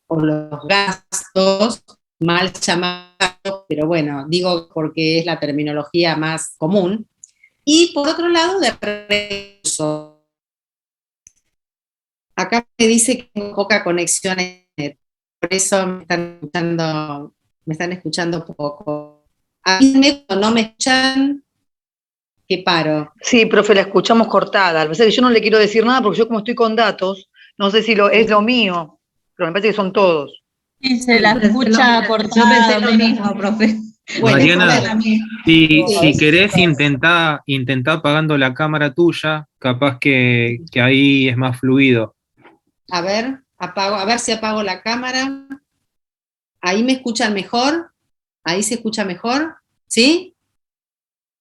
o los gastos, mal llamados, pero bueno, digo porque es la terminología más común, y por otro lado, de recursos. Acá me dice que tengo poca conexión a internet, por eso me están escuchando poco. A mí cuando no me escuchan, que paro. Sí, profe, la escuchamos cortada. A veces yo no le quiero decir nada porque yo como estoy con datos, no sé si es lo mío, pero me parece que son todos. Sí, se la escucha cortada. Yo pensé lo mismo, profe. Bueno, Mariana, a ver, si querés, intentá apagando la cámara tuya, capaz que ahí es más fluido. a ver si apago la cámara. ¿Ahí me escuchan mejor? ¿Ahí se escucha mejor? ¿Sí?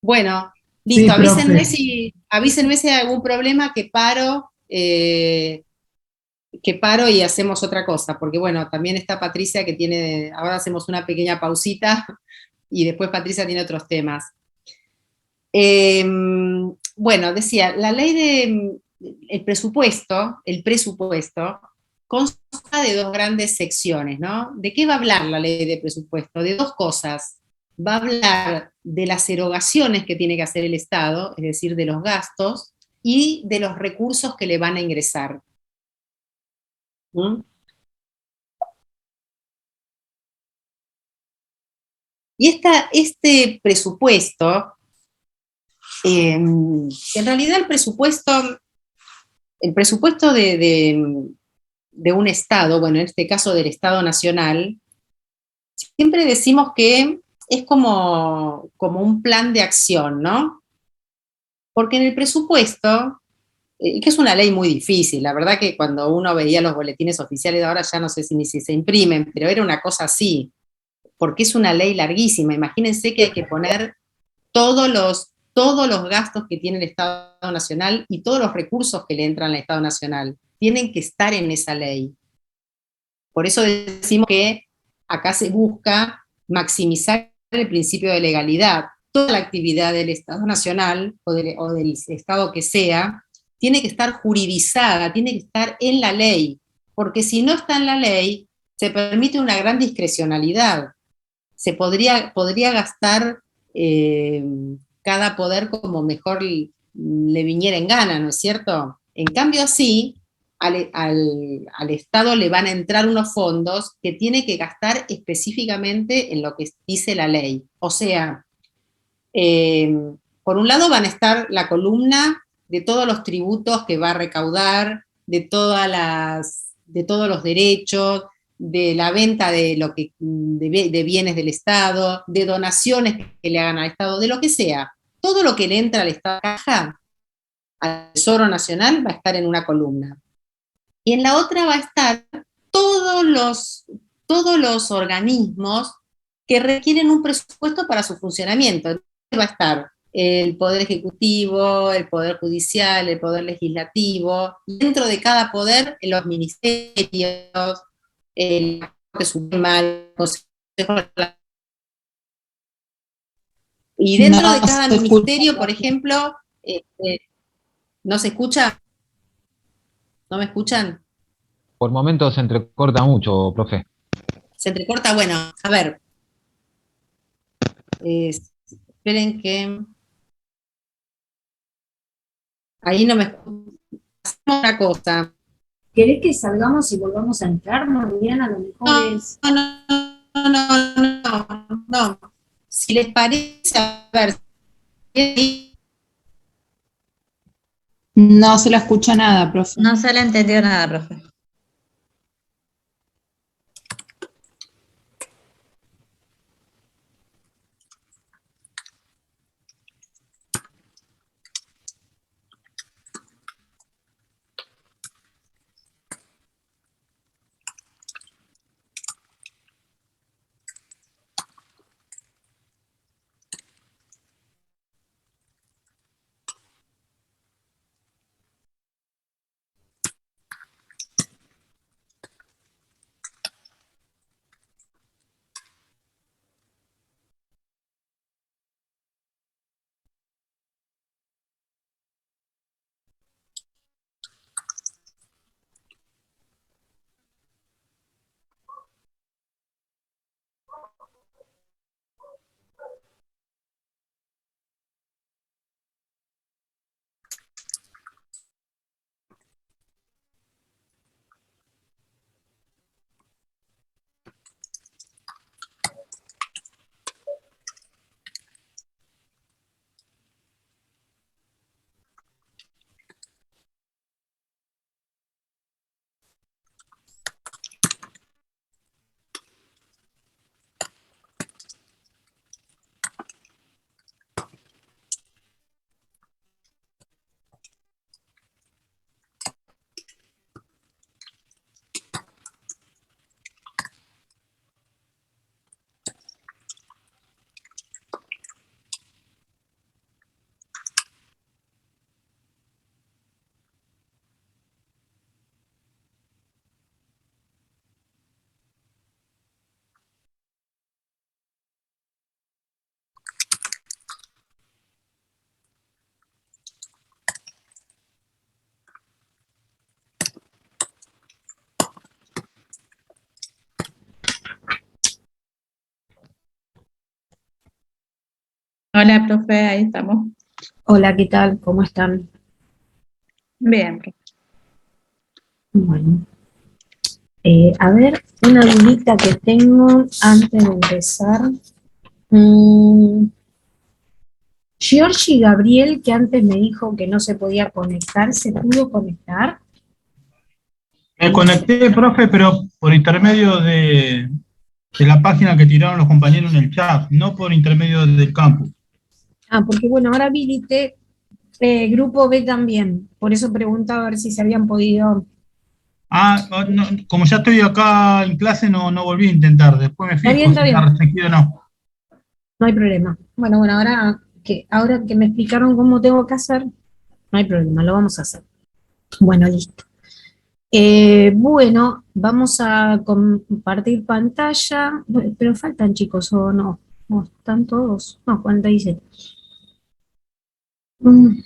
Bueno, listo, Sí, profe. avísenme si hay algún problema que paro y hacemos otra cosa, porque bueno, también está Patricia ahora hacemos una pequeña pausita y después Patricia tiene otros temas. Eh, bueno, decía, el presupuesto consta de dos grandes secciones, ¿no? ¿De qué va a hablar la ley de presupuesto? De dos cosas. Va a hablar de las erogaciones que tiene que hacer el Estado, es decir, de los gastos, y de los recursos que le van a ingresar. ¿Mm? Y este presupuesto, en realidad el presupuesto de un Estado, bueno, en este caso del Estado Nacional, siempre decimos que es como un plan de acción, ¿no? Porque en el presupuesto, que es una ley muy difícil, la verdad que cuando uno veía los boletines oficiales de ahora ya no sé ni si se imprimen, pero era una cosa así, porque es una ley larguísima. Imagínense que hay que poner todos los gastos que tiene el Estado Nacional y todos los recursos que le entran al Estado Nacional. Tienen que estar en esa ley. Por eso decimos que acá se busca maximizar el principio de legalidad. Toda la actividad del Estado Nacional o del Estado que sea, tiene que estar juridizada, tiene que estar en la ley, porque si no está en la ley, se permite una gran discrecionalidad. Se podría gastar eh, cada poder como mejor le viniera en gana, ¿no es cierto? En cambio, así, al Estado le van a entrar unos fondos que tiene que gastar específicamente en lo que dice la ley. O sea, eh, por un lado van a estar la columna de todos los tributos que va a recaudar, de todos los derechos, de la venta de bienes del Estado, de donaciones que le hagan al Estado, de lo que sea. Todo lo que le entra al Estado caja, al Tesoro Nacional, va a estar en una columna. Y en la otra va a estar todos los organismos que requieren un presupuesto para su funcionamiento. Entonces va a estar el Poder Ejecutivo, el Poder Judicial, el Poder Legislativo, y dentro de cada poder, los ministerios, el Corte Suprema, el Consejo de la... Y dentro de cada ministerio, por ejemplo, ¿no se escucha? ¿No me escuchan? Por momentos se entrecorta mucho, profe. Se entrecorta, bueno, a ver, esperen que... Ahí no me escuchan. Hacemos una cosa. ¿Querés que salgamos y volvamos a entrar, Mariana? A lo mejor es... No. Si les parece, a ver. No se la escucha nada, profe. No se le entendió nada, profe. Hola, profe, ahí estamos. Hola, ¿qué tal? ¿Cómo están? Bien, profe. Bueno, a ver, una dudita que tengo antes de empezar. Giorgi Gabriel, que antes me dijo que no se podía conectar, ¿se pudo conectar? Me conecté, profe, pero por intermedio de la página que tiraron los compañeros en el chat, no por intermedio del campus. Ah, porque bueno, ahora habilité Grupo B también, por eso preguntaba a ver si se habían podido. No, como ya estoy acá en clase, no volví a intentar. Después me fijo Está si está bien, restringido o no. no hay problema. Bueno, ahora que me explicaron cómo tengo que hacer, no hay problema, lo vamos a hacer. Bueno, listo. Bueno, vamos a compartir pantalla, pero faltan chicos, ¿o no? ¿No están todos? No, 47. Mm,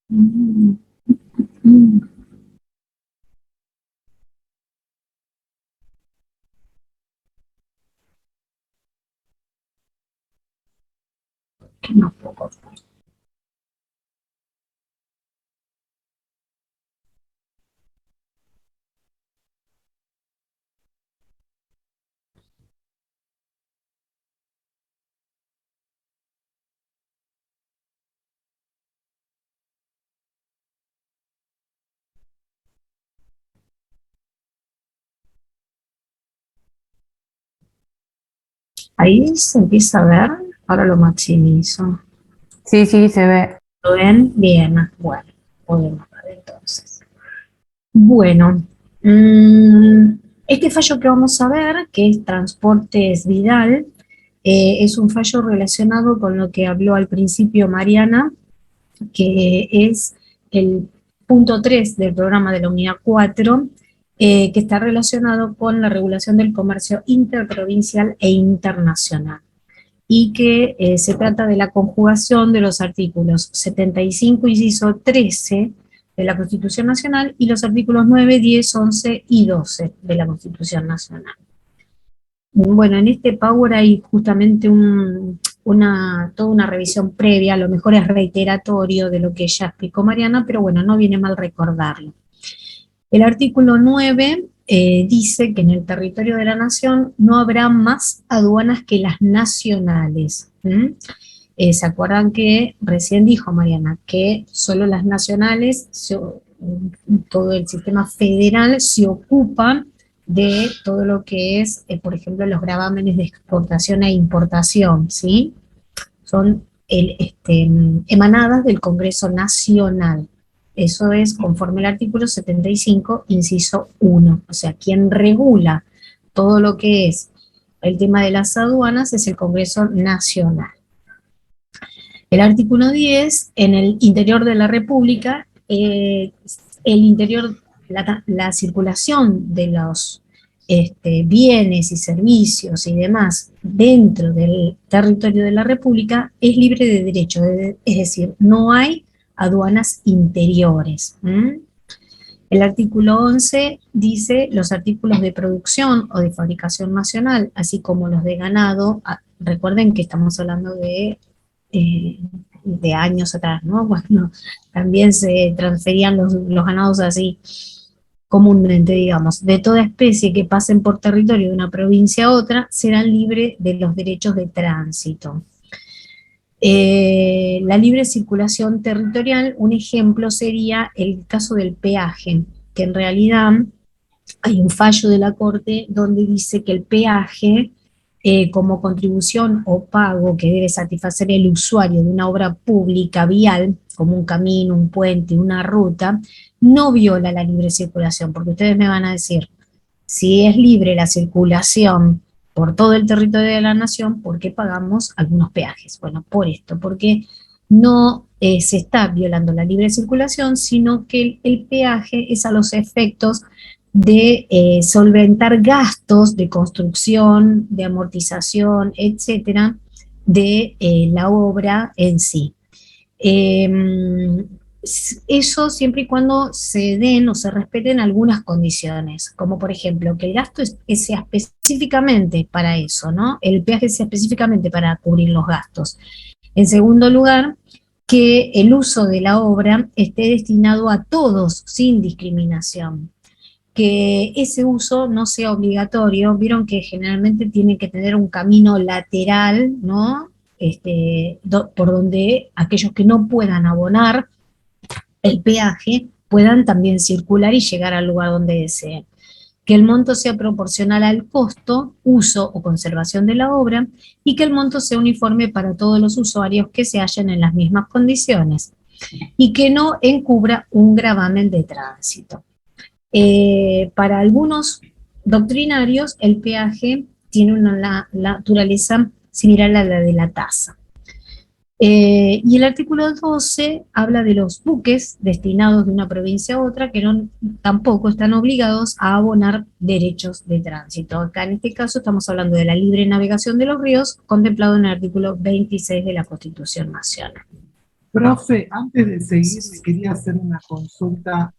mm, mm. Que no puedo. Ahí se empieza a ver, ahora lo maximizo. Sí, sí, se ve. ¿Lo ven? Bien, bueno, podemos ver entonces. Bueno, este fallo que vamos a ver, que es Transportes Vidal, es un fallo relacionado con lo que habló al principio Mariana, que es el punto 3 del programa de la unidad 4, que está relacionado con la regulación del comercio interprovincial e internacional, y que se trata de la conjugación de los artículos 75, inciso 13 de la Constitución Nacional y los artículos 9, 10, 11 y 12 de la Constitución Nacional. Bueno, en este Power hay justamente toda una revisión previa, a lo mejor es reiteratorio de lo que ya explicó Mariana, pero bueno, no viene mal recordarlo. El artículo 9 dice que en el territorio de la nación no habrá más aduanas que las nacionales. ¿Se acuerdan que recién dijo Mariana que solo las nacionales, todo el sistema federal se ocupa de todo lo que es, por ejemplo, los gravámenes de exportación e importación, ¿sí? Son emanadas del Congreso Nacional. Eso es conforme al artículo 75, inciso 1. O sea, quien regula todo lo que es el tema de las aduanas es el Congreso Nacional. El artículo 10, en el interior de la República, la circulación de los bienes y servicios y demás dentro del territorio de la República es libre de derecho, es decir, no hay aduanas interiores. El artículo 11 dice los artículos de producción o de fabricación nacional, así como los de ganado. Recuerden que estamos hablando de años atrás, ¿no? Bueno, también se transferían los ganados así, comúnmente, digamos, de toda especie que pasen por territorio de una provincia a otra, serán libres de los derechos de tránsito. La libre circulación territorial, un ejemplo sería el caso del peaje, que en realidad hay un fallo de la Corte donde dice que el peaje, como contribución o pago que debe satisfacer el usuario de una obra pública vial, como un camino, un puente, una ruta, no viola la libre circulación, porque ustedes me van a decir, si es libre la circulación por todo el territorio de la nación, ¿por qué pagamos algunos peajes? Bueno, por esto, porque no se está violando la libre circulación, sino que el peaje es a los efectos de solventar gastos de construcción, de amortización, etcétera, de la obra en sí. Eso siempre y cuando se den o se respeten algunas condiciones, como por ejemplo que el gasto sea específicamente para eso, ¿no? El peaje sea específicamente para cubrir los gastos. En segundo lugar, que el uso de la obra esté destinado a todos sin discriminación. Que ese uso no sea obligatorio, vieron que generalmente tiene que tener un camino lateral, ¿no? Por donde aquellos que no puedan abonar el peaje puedan también circular y llegar al lugar donde deseen. Que el monto sea proporcional al costo, uso o conservación de la obra, y que el monto sea uniforme para todos los usuarios que se hallen en las mismas condiciones, y que no encubra un gravamen de tránsito. Para algunos doctrinarios, el peaje tiene una naturaleza similar a la de la tasa. Y el artículo 12 habla de los buques destinados de una provincia a otra que tampoco están obligados a abonar derechos de tránsito. Acá en este caso estamos hablando de la libre navegación de los ríos, contemplado en el artículo 26 de la Constitución Nacional. Profe, antes de seguir, me quería hacer una consulta.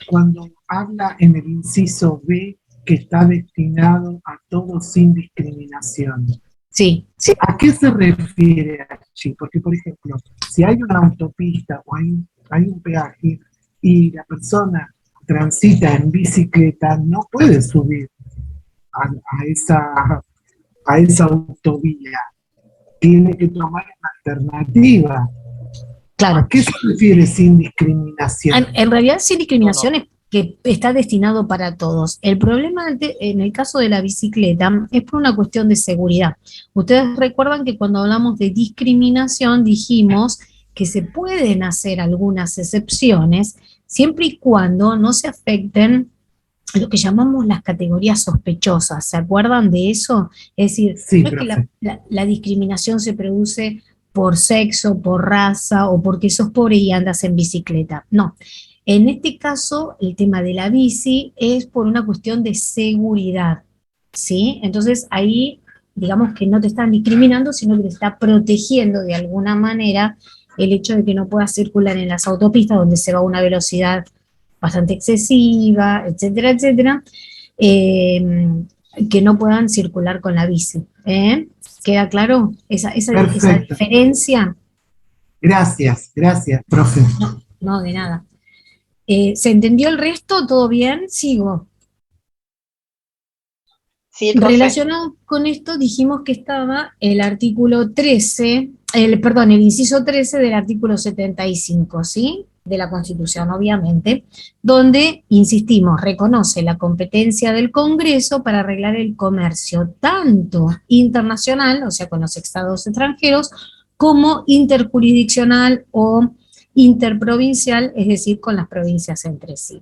Cuando habla en el inciso B que está destinado a todos sin discriminación. Sí. ¿A qué se refiere allí? Porque, por ejemplo, si hay una autopista o hay un peaje y la persona transita en bicicleta, no puede subir a esa autovía. Tiene que tomar una alternativa. Claro. ¿A qué se refiere sin discriminación? En realidad, sin discriminación es que está destinado para todos. El problema en el caso de la bicicleta es por una cuestión de seguridad. Ustedes recuerdan que cuando hablamos de discriminación dijimos que se pueden hacer algunas excepciones siempre y cuando no se afecten lo que llamamos las categorías sospechosas. ¿Se acuerdan de eso? Es decir, sí, no es que la discriminación se produce por sexo, por raza o porque sos pobre y andas en bicicleta. No. En este caso, el tema de la bici es por una cuestión de seguridad, ¿sí? Entonces ahí, digamos que no te están discriminando, sino que te está protegiendo de alguna manera el hecho de que no puedas circular en las autopistas donde se va a una velocidad bastante excesiva, etcétera, etcétera, que no puedan circular con la bici. ¿Queda claro esa diferencia? Gracias, profe. No, de nada. ¿Se entendió el resto? ¿Todo bien? Sigo. Sí, profe. Relacionado con esto dijimos que estaba el artículo 13, el inciso 13 del artículo 75, ¿sí? De la Constitución, obviamente, donde, insistimos, reconoce la competencia del Congreso para arreglar el comercio tanto internacional, o sea, con los estados extranjeros, como interjurisdiccional o interprovincial, es decir, con las provincias entre sí.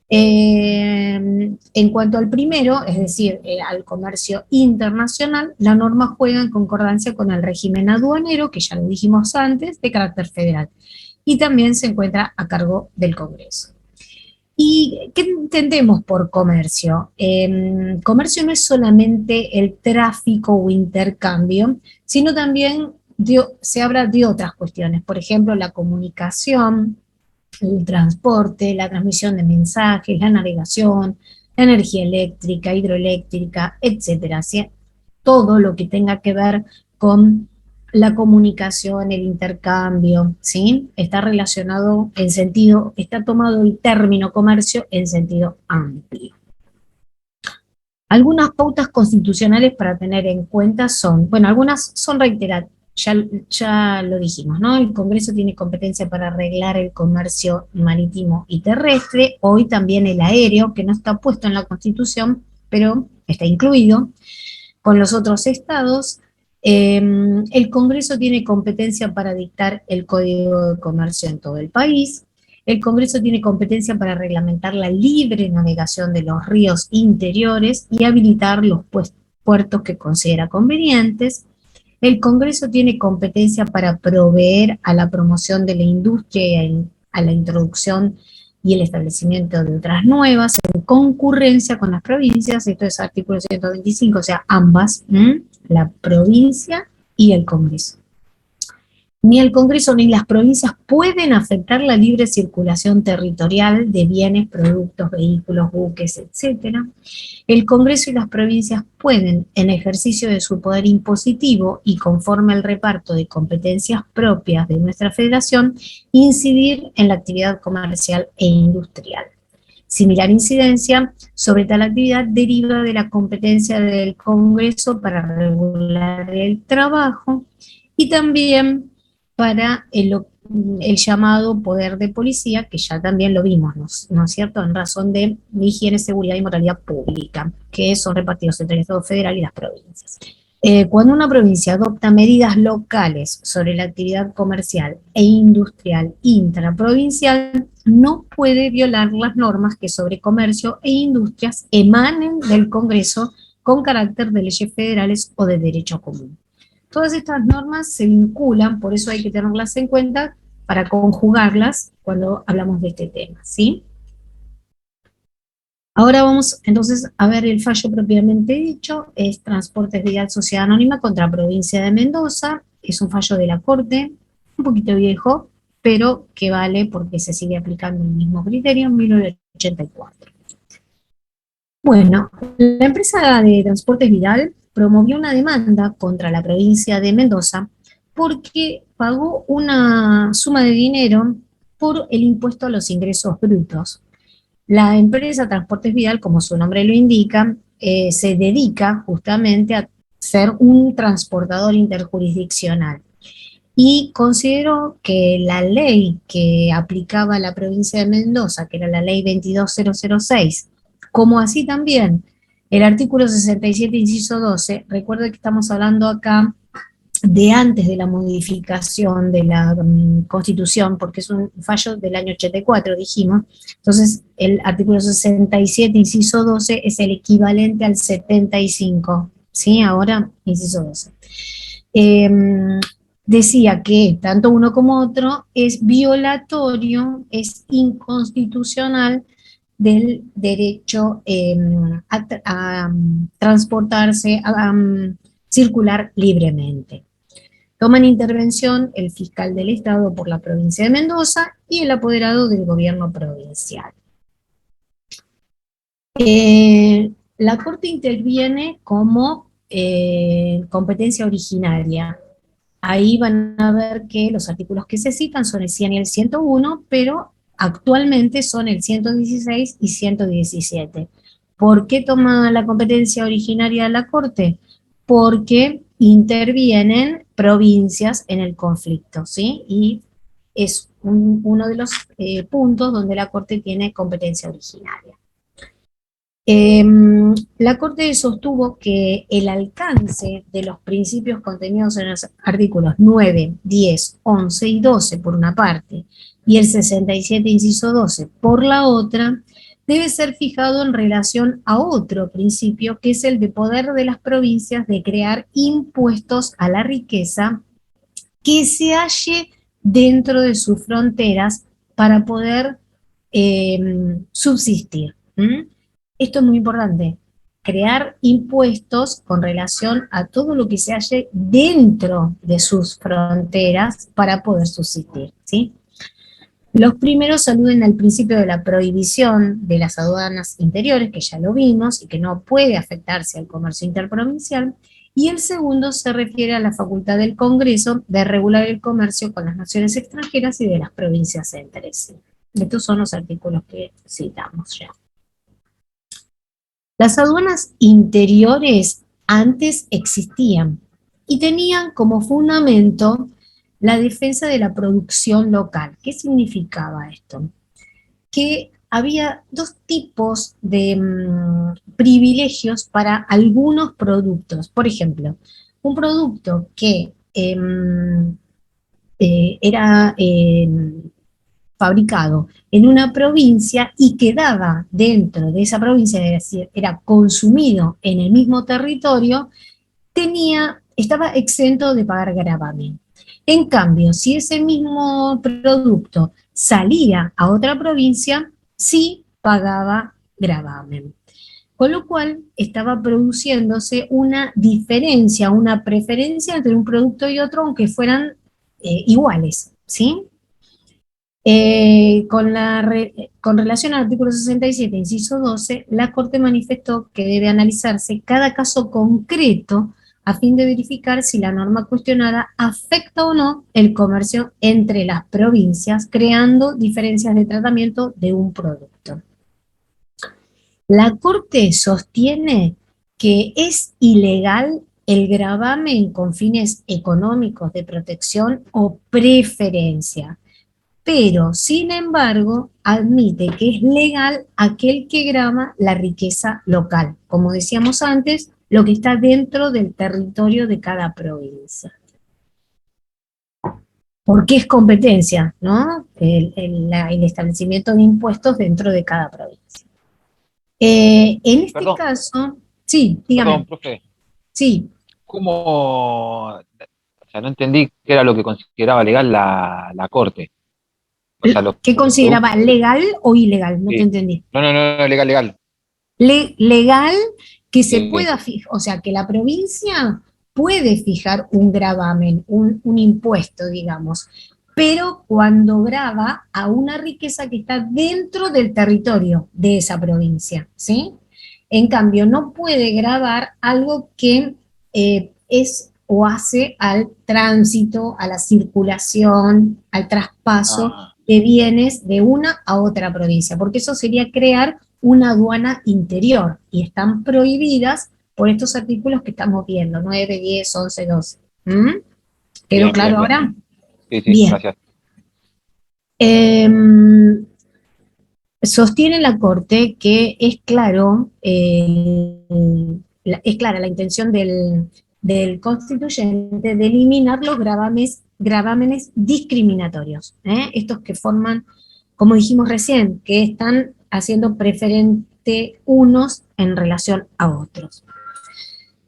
En cuanto al primero, es decir, al comercio internacional, la norma juega en concordancia con el régimen aduanero, que ya lo dijimos antes, de carácter federal, y también se encuentra a cargo del Congreso. ¿Y qué entendemos por comercio? Comercio no es solamente el tráfico o intercambio, sino también se habla de otras cuestiones, por ejemplo, la comunicación, el transporte, la transmisión de mensajes, la navegación, la energía eléctrica, hidroeléctrica, etcétera. ¿Sí? Todo lo que tenga que ver con la comunicación, el intercambio, ¿sí? Está relacionado en sentido, está tomado el término comercio en sentido amplio. Algunas pautas constitucionales para tener en cuenta son, bueno, algunas son reiteradas, ya lo dijimos, ¿no? El Congreso tiene competencia para regular el comercio marítimo y terrestre, hoy también el aéreo, que no está puesto en la Constitución, pero está incluido, con los otros estados. El Congreso tiene competencia para dictar el Código de Comercio en todo el país. El Congreso tiene competencia para reglamentar la libre navegación de los ríos interiores y habilitar los puertos que considera convenientes. El Congreso tiene competencia para proveer a la promoción de la industria y a la introducción y el establecimiento de otras nuevas en concurrencia con las provincias. Esto es artículo 125, o sea, ambas, la provincia y el Congreso. Ni el Congreso ni las provincias pueden afectar la libre circulación territorial de bienes, productos, vehículos, buques, etc. El Congreso y las provincias pueden, en ejercicio de su poder impositivo y conforme al reparto de competencias propias de nuestra federación, incidir en la actividad comercial e industrial. Similar incidencia sobre tal actividad deriva de la competencia del Congreso para regular el trabajo y también para el llamado poder de policía, que ya también lo vimos, ¿no es cierto?, en razón de higiene, seguridad y moralidad pública, que son repartidos entre el Estado federal y las provincias. Cuando una provincia adopta medidas locales sobre la actividad comercial e industrial intraprovincial, no puede violar las normas que sobre comercio e industrias emanen del Congreso con carácter de leyes federales o de derecho común. Todas estas normas se vinculan, por eso hay que tenerlas en cuenta para conjugarlas cuando hablamos de este tema, ¿sí? Ahora vamos entonces a ver el fallo propiamente dicho, es Transportes Vidal Sociedad Anónima contra Provincia de Mendoza, es un fallo de la Corte, un poquito viejo, pero que vale porque se sigue aplicando el mismo criterio en 1984. Bueno, la empresa de Transportes Vidal promovió una demanda contra la provincia de Mendoza porque pagó una suma de dinero por el impuesto a los ingresos brutos. La empresa Transportes Vidal, como su nombre lo indica, se dedica justamente a ser un transportador interjurisdiccional. Y consideró que la ley que aplicaba la provincia de Mendoza, que era la ley 22006, como así también el artículo 67, inciso 12, recuerden que estamos hablando acá de antes de la modificación de la Constitución, porque es un fallo del año 84, dijimos. Entonces, el artículo 67, inciso 12, es el equivalente al 75, ¿sí? Ahora, inciso 12. Decía que tanto uno como otro es violatorio, es inconstitucional del derecho a transportarse, a circular libremente. Toman intervención el fiscal del Estado por la provincia de Mendoza y el apoderado del gobierno provincial. La Corte interviene como competencia originaria. Ahí van a ver que los artículos que se citan son el 100 y el 101, pero actualmente son el 116 y 117. ¿Por qué toma la competencia originaria de la Corte? Porque intervienen provincias en el conflicto, ¿sí? Y es uno de los puntos donde la Corte tiene competencia originaria. La Corte sostuvo que el alcance de los principios contenidos en los artículos 9, 10, 11 y 12 por una parte, y el 67, inciso 12, por la otra, debe ser fijado en relación a otro principio, que es el de poder de las provincias de crear impuestos a la riqueza que se halle dentro de sus fronteras para poder subsistir. Esto es muy importante, crear impuestos con relación a todo lo que se halle dentro de sus fronteras para poder subsistir, ¿sí? Los primeros aluden al principio de la prohibición de las aduanas interiores, que ya lo vimos, y que no puede afectarse al comercio interprovincial, y el segundo se refiere a la facultad del Congreso de regular el comercio con las naciones extranjeras y de las provincias entre sí. Estos son los artículos que citamos ya. Las aduanas interiores antes existían y tenían como fundamento la defensa de la producción local. ¿Qué significaba esto? Que había dos tipos de privilegios para algunos productos. Por ejemplo, un producto que era fabricado en una provincia y quedaba dentro de esa provincia, es decir, era consumido en el mismo territorio, estaba exento de pagar gravamen. En cambio, si ese mismo producto salía a otra provincia, sí pagaba gravamen. Con lo cual estaba produciéndose una diferencia, una preferencia entre un producto y otro, aunque fueran iguales, ¿sí? Con relación al artículo 67, inciso 12, la Corte manifestó que debe analizarse cada caso concreto a fin de verificar si la norma cuestionada afecta o no el comercio entre las provincias, creando diferencias de tratamiento de un producto. La Corte sostiene que es ilegal el gravamen con fines económicos de protección o preferencia, pero, sin embargo, admite que es legal aquel que grava la riqueza local, como decíamos antes, lo que está dentro del territorio de cada provincia. Porque es competencia, ¿no? El establecimiento de impuestos dentro de cada provincia. En este caso, sí, dígame. Perdón, profe. Sí. ¿Cómo? O sea, no entendí qué era lo que consideraba legal la Corte. O sea, ¿Qué consideraba legal o ilegal? No sí. te entendí. No, legal. Legal que se Sí. pueda fijar, o sea, que la provincia puede fijar un gravamen, un impuesto, digamos, pero cuando grava a una riqueza que está dentro del territorio de esa provincia, ¿sí? En cambio, no puede gravar algo que es o hace al tránsito, a la circulación, al traspaso de bienes de una a otra provincia, porque eso sería crear una aduana interior, y están prohibidas por estos artículos que estamos viendo, 9, 10, 11, 12. ¿Quedó Bien, claro bien. ahora? Sí, Bien. Gracias. Sostiene la Corte que es claro, es clara la intención del constituyente de eliminar los gravámenes discriminatorios, estos que forman, como dijimos recién, que están haciendo preferente unos en relación a otros.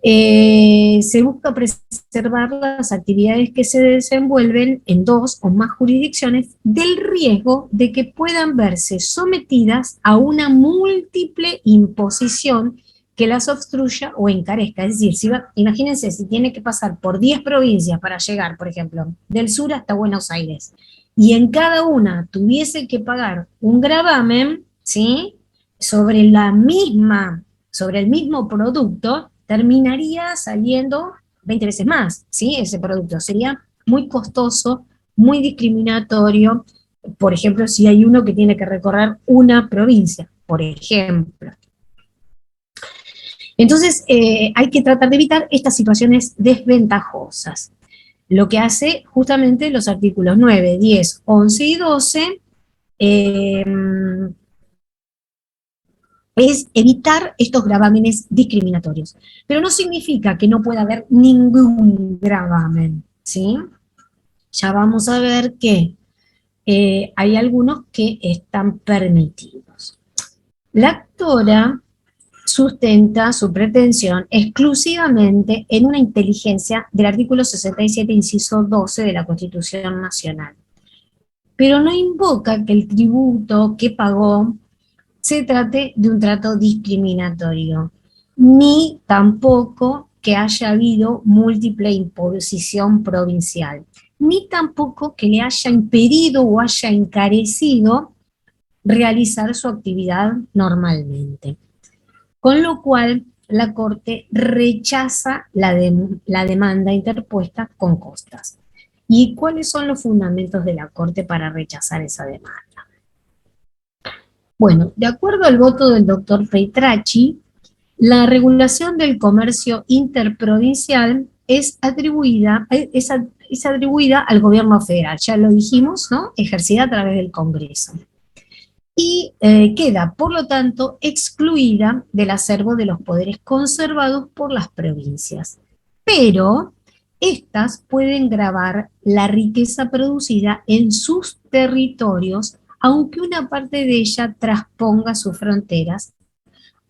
Se busca preservar las actividades que se desenvuelven en dos o más jurisdicciones del riesgo de que puedan verse sometidas a una múltiple imposición que las obstruya o encarezca. Es decir, imagínense si tiene que pasar por 10 provincias para llegar, por ejemplo, del sur hasta Buenos Aires, y en cada una tuviese que pagar un gravamen, ¿sí?, sobre el mismo producto, terminaría saliendo 20 veces más, ¿sí? Ese producto sería muy costoso, muy discriminatorio, por ejemplo, si hay uno que tiene que recorrer una provincia, por ejemplo. Entonces, hay que tratar de evitar estas situaciones desventajosas. Lo que hace justamente los artículos 9, 10, 11 y 12, es evitar estos gravámenes discriminatorios. Pero no significa que no pueda haber ningún gravamen, ¿sí? Ya vamos a ver que hay algunos que están permitidos. La actora sustenta su pretensión exclusivamente en una inteligencia del artículo 67, inciso 12 de la Constitución Nacional. Pero no invoca que el tributo que pagó se trate de un trato discriminatorio, ni tampoco que haya habido múltiple imposición provincial, ni tampoco que le haya impedido o haya encarecido realizar su actividad normalmente. Con lo cual, la Corte rechaza la demanda interpuesta con costas. ¿Y cuáles son los fundamentos de la Corte para rechazar esa demanda? Bueno, de acuerdo al voto del doctor Peitrachi, la regulación del comercio interprovincial es atribuida al gobierno federal, ya lo dijimos, ¿no? Ejercida a través del Congreso. Y queda, por lo tanto, excluida del acervo de los poderes conservados por las provincias. Pero estas pueden gravar la riqueza producida en sus territorios, aunque una parte de ella trasponga sus fronteras,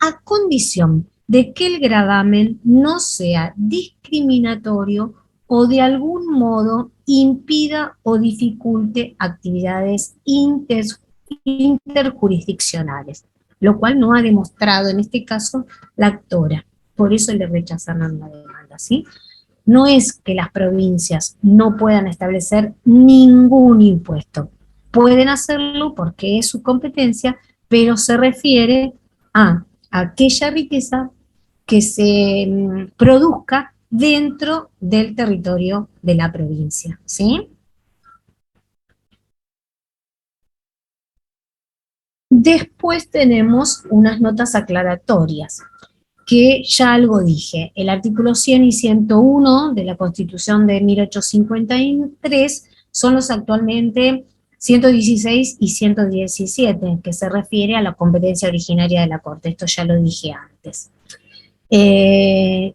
a condición de que el gravamen no sea discriminatorio o de algún modo impida o dificulte actividades interjurisdiccionales, lo cual no ha demostrado en este caso la actora. Por eso le rechazaron la demanda, ¿sí? No es que las provincias no puedan establecer ningún impuesto. Pueden hacerlo porque es su competencia, pero se refiere a aquella riqueza que se produzca dentro del territorio de la provincia, ¿sí? Después tenemos unas notas aclaratorias, que ya algo dije. El artículo 100 y 101 de la Constitución de 1853 son los actualmente 116 y 117, que se refiere a la competencia originaria de la Corte. Esto ya lo dije antes.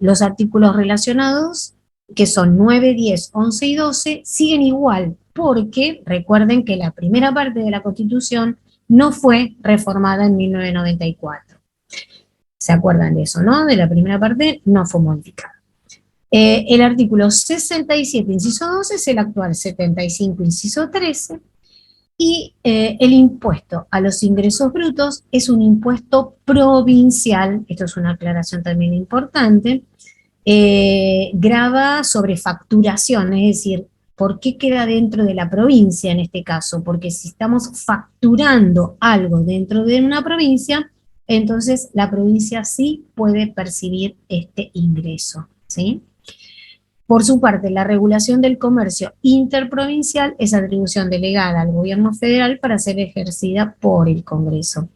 Los artículos relacionados, que son 9, 10, 11 y 12, siguen igual, porque recuerden que la primera parte de la Constitución no fue reformada en 1994. ¿Se acuerdan de eso, no? De la primera parte no fue modificada. El artículo 67, inciso 12, es el actual 75, inciso 13, y el impuesto a los ingresos brutos es un impuesto provincial, esto es una aclaración también importante, grava sobre facturación, es decir, ¿por qué queda dentro de la provincia en este caso? Porque si estamos facturando algo dentro de una provincia, entonces la provincia sí puede percibir este ingreso, ¿sí? Por su parte, la regulación del comercio interprovincial es atribución delegada al gobierno federal para ser ejercida por el Congreso.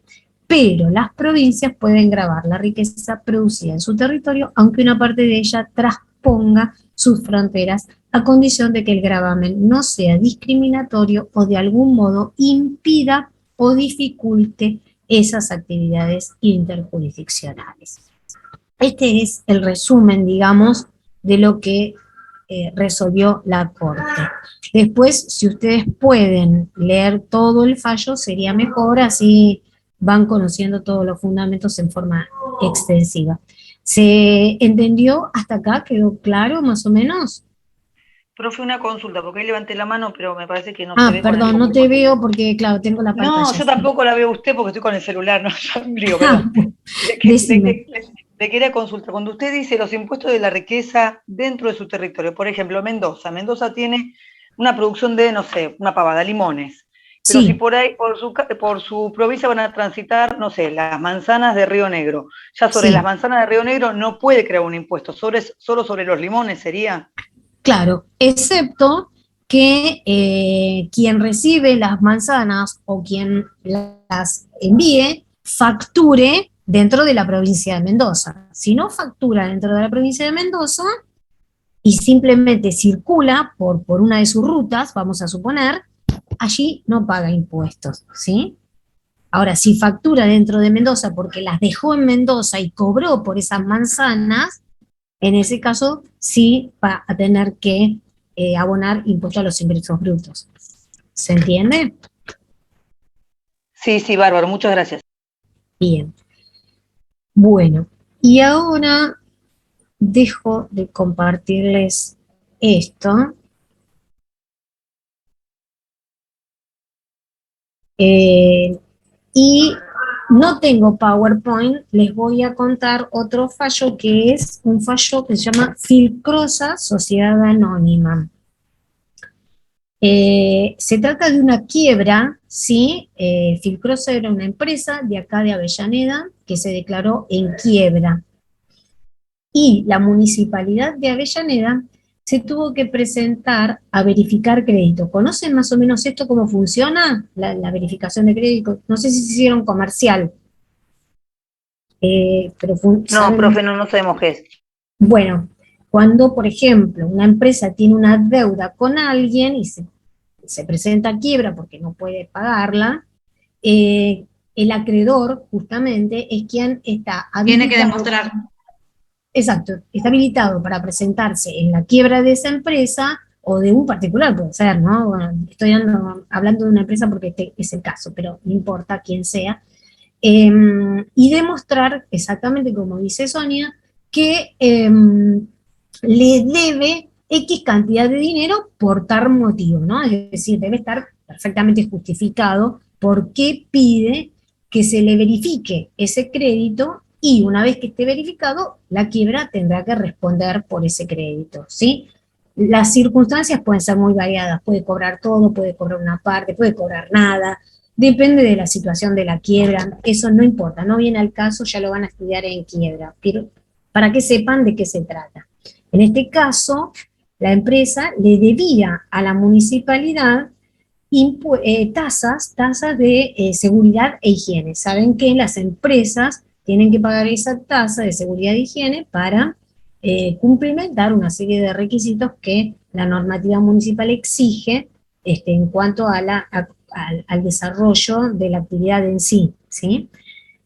Pero las provincias pueden gravar la riqueza producida en su territorio, aunque una parte de ella trasponga sus fronteras, a condición de que el gravamen no sea discriminatorio o de algún modo impida o dificulte esas actividades interjurisdiccionales. Este es el resumen, digamos, de lo que resolvió la Corte. Después, si ustedes pueden leer todo el fallo, sería mejor, así van conociendo todos los fundamentos en forma extensiva. ¿Se entendió hasta acá? ¿Quedó claro más o menos? Profe, una consulta, porque ahí levanté la mano, pero me parece que no se ve. Perdón, no te veo porque, claro, tengo la pantalla. No, yo tampoco la veo a usted porque estoy con el celular, no, yo un lío, perdón. Le quería consultar, cuando usted dice los impuestos de la riqueza dentro de su territorio, por ejemplo, Mendoza tiene una producción de, no sé, una pavada, limones, pero si por ahí, por su provincia van a transitar, no sé, las manzanas de Río Negro, ya sobre las manzanas de Río Negro no puede crear un impuesto, solo sobre los limones sería. Claro, excepto que quien recibe las manzanas o quien las envíe facture dentro de la provincia de Mendoza. Si no factura dentro de la provincia de Mendoza y simplemente circula por una de sus rutas, vamos a suponer, allí no paga impuestos, ¿sí? Ahora, si factura dentro de Mendoza porque las dejó en Mendoza y cobró por esas manzanas, en ese caso sí va a tener que abonar impuesto a los ingresos brutos. ¿Se entiende? Sí, bárbaro, muchas gracias. Bien. Bueno, y ahora dejo de compartirles esto. Y no tengo PowerPoint, les voy a contar otro fallo que es un fallo que se llama Filcrosa Sociedad Anónima. Se trata de una quiebra, ¿sí? Filcrosa era una empresa de acá de Avellaneda que se declaró en quiebra. y la Municipalidad de Avellaneda se tuvo que presentar a verificar crédito. ¿Conocen más o menos esto, cómo funciona la verificación de crédito? No sé si se hicieron comercial. Pero No, ¿saben? profe, no sabemos qué es. Bueno, cuando, por ejemplo, una empresa tiene una deuda con alguien y se presenta a quiebra porque no puede pagarla, el acreedor, justamente, es quien está habilitado. Tiene que demostrar. Exacto, está habilitado para presentarse en la quiebra de esa empresa o de un particular, puede ser, ¿no? Bueno, estoy hablando de una empresa porque este es el caso, pero no importa quién sea. Y demostrar, exactamente como dice Sonia, que le debe X cantidad de dinero por tal motivo, ¿no? Es decir, debe estar perfectamente justificado por qué pide que se le verifique ese crédito, y una vez que esté verificado, la quiebra tendrá que responder por ese crédito, ¿sí? Las circunstancias pueden ser muy variadas, puede cobrar todo, puede cobrar una parte, puede cobrar nada, depende de la situación de la quiebra, eso no importa, no viene al caso, ya lo van a estudiar en quiebra, pero para que sepan de qué se trata. En este caso, la empresa le debía a la municipalidad tasas de seguridad e higiene. Saben que las empresas tienen que pagar esa tasa de seguridad e higiene para cumplimentar una serie de requisitos que la normativa municipal exige en cuanto a al desarrollo de la actividad en sí, ¿sí?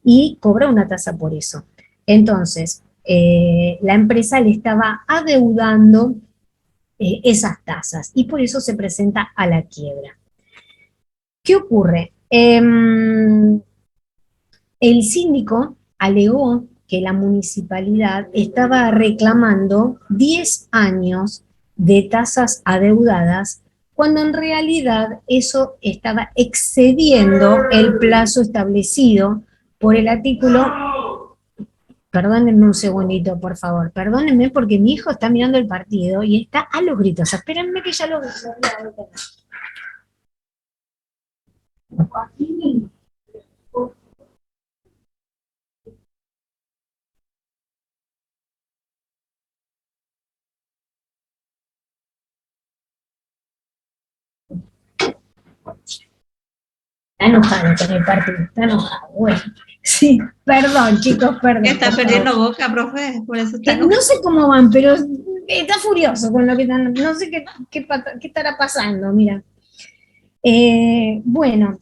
Y cobra una tasa por eso. Entonces, la empresa le estaba adeudando esas tasas y por eso se presenta a la quiebra. ¿Qué ocurre? El síndico alegó que la municipalidad estaba reclamando 10 años de tasas adeudadas, cuando en realidad eso estaba excediendo el plazo establecido por el artículo. Perdónenme un segundito, por favor, perdónenme porque mi hijo está mirando el partido y está a los gritos. Espérenme que ya lo voy a ver. Está enojado con el partido, está enojado. Bueno, sí, perdón, chicos, perdón. Está perdiendo boca, profe, por eso está No sé cómo van, pero está furioso con lo que están. No sé qué estará pasando, mira. Bueno,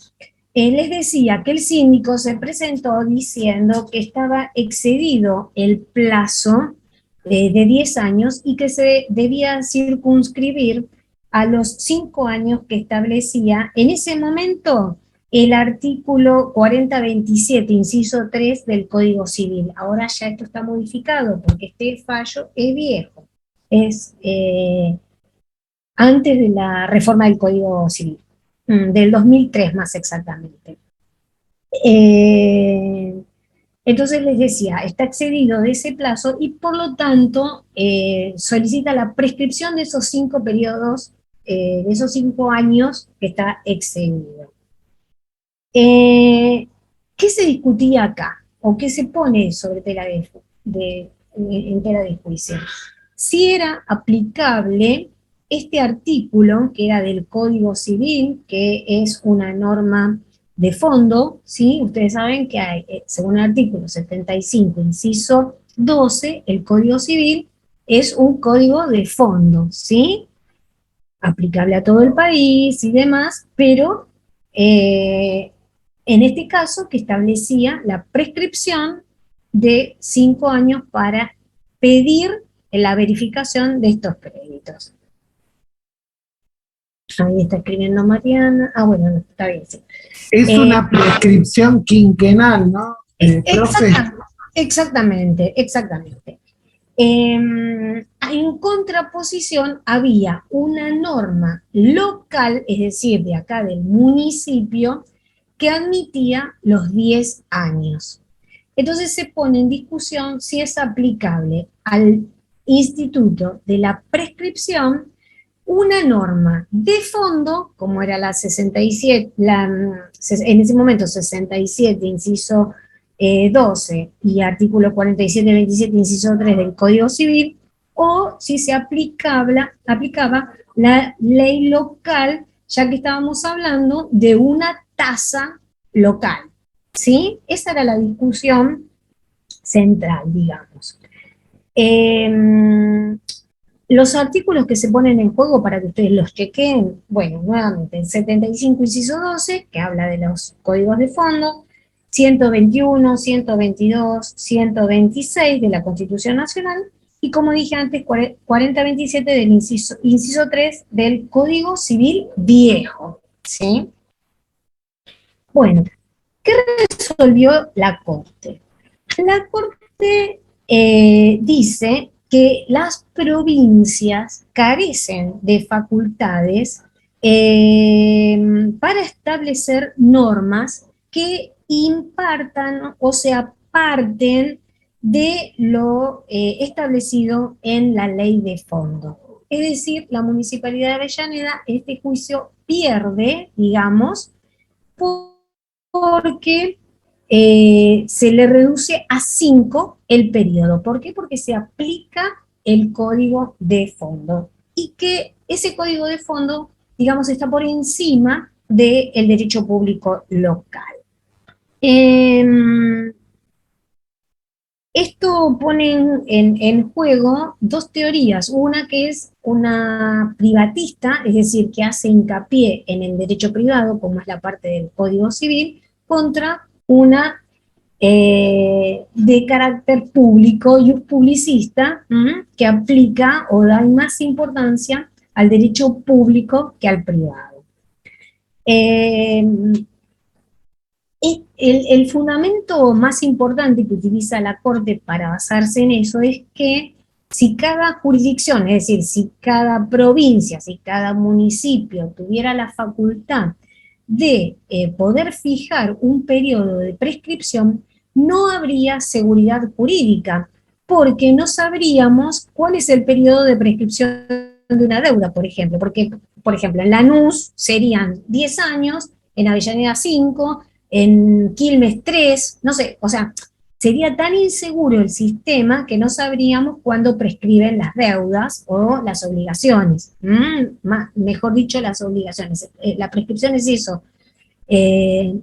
les decía que el síndico se presentó diciendo que estaba excedido el plazo de 10 años y que se debía circunscribir a los 5 años que establecía en ese momento el artículo 4027, inciso 3 del Código Civil. Ahora ya esto está modificado porque este fallo es viejo, es antes de la reforma del Código Civil, del 2003 más exactamente. Entonces les decía, está excedido de ese plazo y por lo tanto solicita la prescripción de esos 5 periodos, de esos 5 años que está excedido. ¿Qué se discutía acá? ¿O qué se pone sobre tela en tela de juicio? Si era aplicable este artículo, que era del Código Civil, que es una norma de fondo, ¿sí? Ustedes saben que hay, según el artículo 75, inciso 12, el Código Civil es un código de fondo, ¿sí? Aplicable a todo el país y demás, pero en este caso que establecía la prescripción de 5 años para pedir la verificación de estos créditos. Ahí está escribiendo Mariana. Ah, bueno, está bien, sí. Es una prescripción quinquenal, ¿no? Profe. Exactamente. En contraposición había una norma local, es decir, de acá del municipio, que admitía los 10 años. Entonces se pone en discusión si es aplicable al instituto de la prescripción una norma de fondo, como era la 67, en ese momento 67, inciso 12 y artículo 47, 27, inciso 3 del Código Civil, o si se aplicaba la ley local, ya que estábamos hablando de una tasa local, ¿sí? Esa era la discusión central, digamos. Los artículos que se ponen en juego para que ustedes los chequeen, bueno, nuevamente, el 75, inciso 12, que habla de los códigos de fondo, 121, 122, 126 de la Constitución Nacional, y como dije antes, 4027 del inciso 3 del Código Civil Viejo, ¿sí? Bueno, ¿qué resolvió la Corte? La Corte dice que las provincias carecen de facultades para establecer normas que impartan o se aparten de lo establecido en la ley de fondo. Es decir, la Municipalidad de Avellaneda, este juicio pierde, digamos, porque se le reduce a 5 el periodo. ¿Por qué? Porque se aplica el código de fondo. Y que ese código de fondo, digamos, está por encima del derecho público local. Esto pone en juego dos teorías. Una que es una privatista, es decir, que hace hincapié en el derecho privado, como es la parte del Código Civil, contra una de carácter público y publicista, que aplica o da más importancia al derecho público que al privado. El fundamento más importante que utiliza la Corte para basarse en eso es que si cada jurisdicción, es decir, si cada provincia, si cada municipio tuviera la facultad de poder fijar un periodo de prescripción, no habría seguridad jurídica, porque no sabríamos cuál es el periodo de prescripción de una deuda, por ejemplo, porque, por ejemplo, en Lanús serían 10 años, en Avellaneda 5, en Quilmes 3, no sé, o sea, sería tan inseguro el sistema que no sabríamos cuándo prescriben las deudas o las obligaciones. Mejor dicho, las obligaciones. La prescripción es eso, el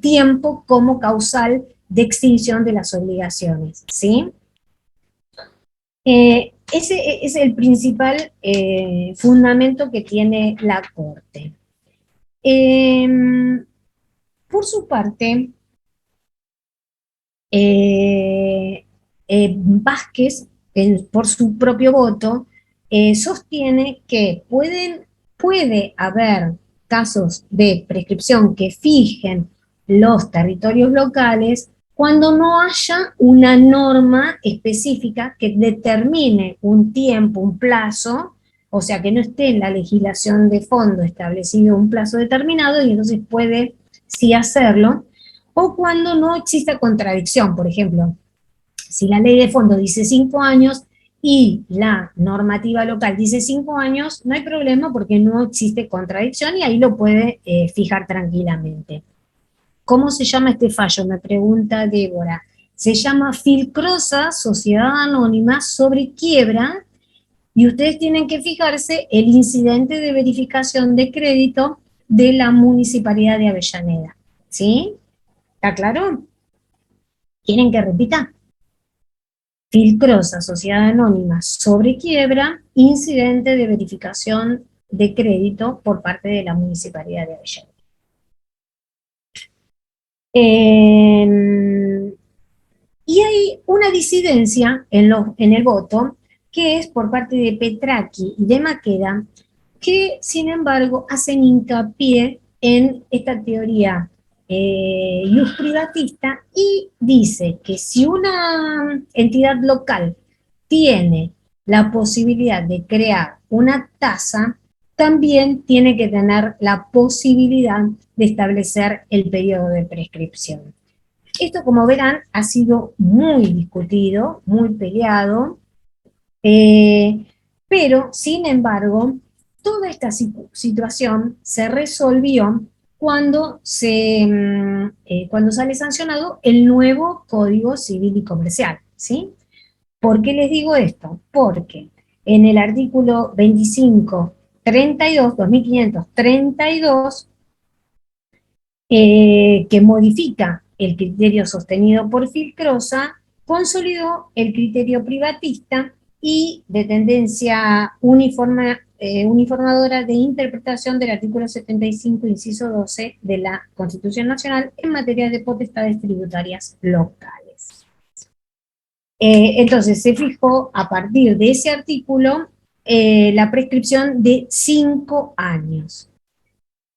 tiempo como causal de extinción de las obligaciones, ¿sí? Ese es el principal fundamento que tiene la Corte. Por su parte, Vázquez, por su propio voto, sostiene que puede haber casos de prescripción que fijen los territorios locales cuando no haya una norma específica que determine un tiempo, un plazo, o sea, que no esté en la legislación de fondo establecido un plazo determinado y entonces puede sí hacerlo, o cuando no exista contradicción. Por ejemplo, si la ley de fondo dice 5 años y la normativa local dice 5 años, no hay problema porque no existe contradicción y ahí lo puede fijar tranquilamente. ¿Cómo se llama este fallo? Me pregunta Débora. Se llama Filcrosa, Sociedad Anónima, sobre quiebra, y ustedes tienen que fijarse el incidente de verificación de crédito de la Municipalidad de Avellaneda. ¿Sí? ¿Está claro? ¿Quieren que repita? Filcrosa, Sociedad Anónima, sobre quiebra, incidente de verificación de crédito por parte de la Municipalidad de Avellaneda. Y hay una disidencia en el voto, que es por parte de Petracchi y de Maqueda, que sin embargo hacen hincapié en esta teoría ius privatista y dice que si una entidad local tiene la posibilidad de crear una tasa, también tiene que tener la posibilidad de establecer el periodo de prescripción. Esto, como verán, ha sido muy discutido, muy peleado, pero, sin embargo, toda esta situación se resolvió cuando sale sancionado el nuevo Código Civil y Comercial, ¿sí? ¿Por qué les digo esto? Porque en el artículo 2532, 2532, que modifica el criterio sostenido por Filcrosa, consolidó el criterio privatista y de tendencia uniformadora de interpretación del artículo 75, inciso 12 de la Constitución Nacional en materia de potestades tributarias locales. Entonces se fijó a partir de ese artículo la prescripción de 5 años.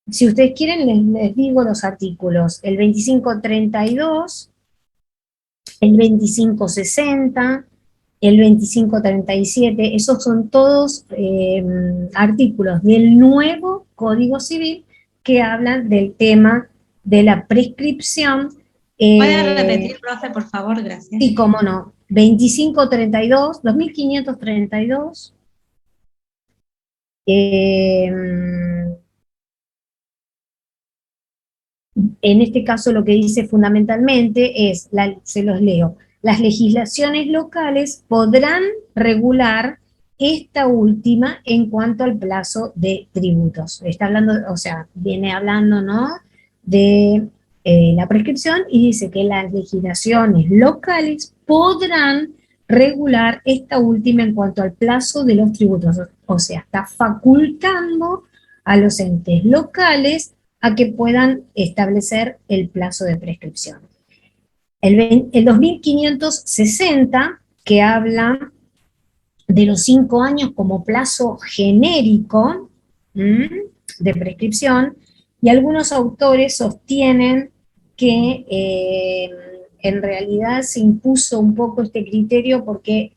Si ustedes quieren, les digo los artículos: el 2532, el 2560, el 2537, esos son todos artículos del nuevo Código Civil que hablan del tema de la prescripción. ¿Puede repetir, profe, por favor? Gracias. Sí, cómo no. 2532, 2532, en este caso lo que dice fundamentalmente es, se los leo: las legislaciones locales podrán regular esta última en cuanto al plazo de tributos. Está hablando, o sea, viene hablando, ¿no?, de la prescripción, y dice que las legislaciones locales podrán regular esta última en cuanto al plazo de los tributos. O sea, está facultando a los entes locales a que puedan establecer el plazo de prescripción. El 2560, que habla de los 5 años como plazo genérico de prescripción, y algunos autores sostienen que en realidad se impuso un poco este criterio porque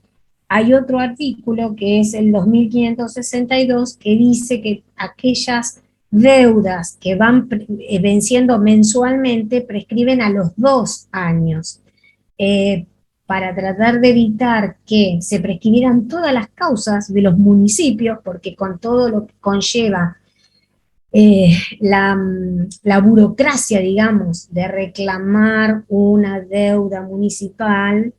hay otro artículo, que es el 2562, que dice que aquellas deudas que van venciendo mensualmente prescriben a los 2 años. Para tratar de evitar que se prescribieran todas las causas de los municipios, porque con todo lo que conlleva la burocracia, digamos, de reclamar una deuda municipal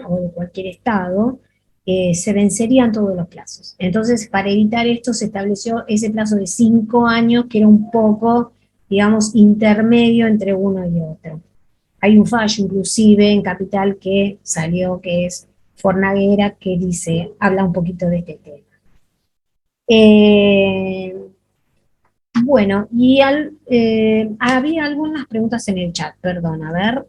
o de cualquier estado, se vencerían todos los plazos. Entonces, para evitar esto se estableció ese plazo de 5 años, que era un poco, digamos, intermedio entre uno y otro. Hay un fallo inclusive en Capital que salió, que es Fornaguera, que dice, habla un poquito de este tema. Bueno, y había algunas preguntas en el chat, perdón, a ver.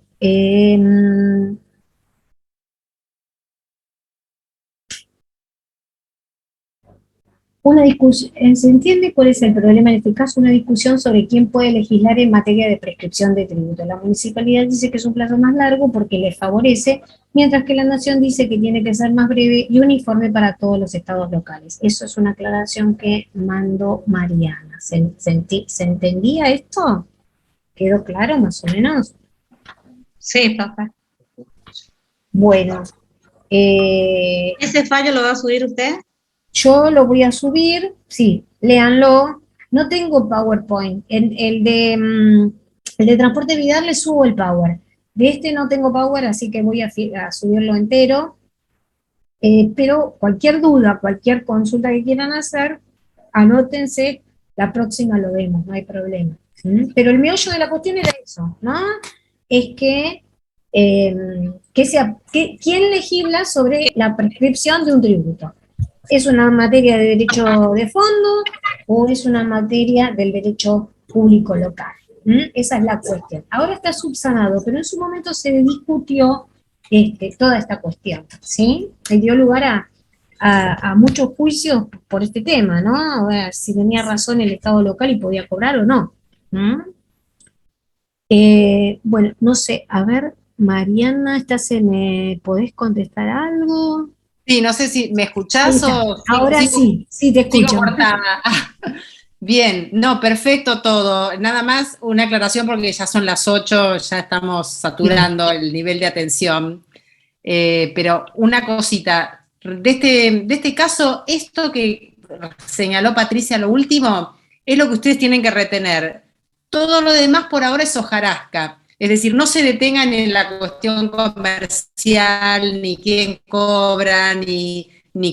Una discusión, ¿se entiende cuál es el problema en este caso? Una discusión sobre quién puede legislar en materia de prescripción de tributo. La municipalidad dice que es un plazo más largo porque les favorece, mientras que la nación dice que tiene que ser más breve y uniforme para todos los estados locales. Eso es una aclaración que mandó Mariana. ¿Se entendía esto? ¿Quedó claro más o menos? Sí, profe. Bueno. ¿Ese fallo lo va a subir usted? Yo lo voy a subir, sí, léanlo. No tengo PowerPoint. El de transporte vial le subo el Power. De este no tengo Power, así que voy a subirlo entero. Pero cualquier duda, cualquier consulta que quieran hacer, anótense, la próxima lo vemos, no hay problema. Pero el meollo de la cuestión era eso, ¿no? Es que, ¿quién legisla sobre la prescripción de un tributo? ¿Es una materia de derecho de fondo o es una materia del derecho público local? Esa es la cuestión. Ahora está subsanado, pero en su momento se discutió toda esta cuestión, ¿sí? Se dio lugar a muchos juicios por este tema, ¿no? A ver si tenía razón el Estado local y podía cobrar o no. Bueno, no sé, a ver, Mariana, ¿podés contestar algo? Sí, no sé si me escuchás o... Ahora sí te escucho. Sigo cortada. Bien, no, perfecto todo. Nada más una aclaración porque ya son las 8, ya estamos saturando el nivel de atención. Pero una cosita, de este caso, esto que señaló Patricia lo último, es lo que ustedes tienen que retener. todo lo demás por ahora es hojarasca. Es decir, no se detengan en la cuestión comercial, ni quién cobra, ni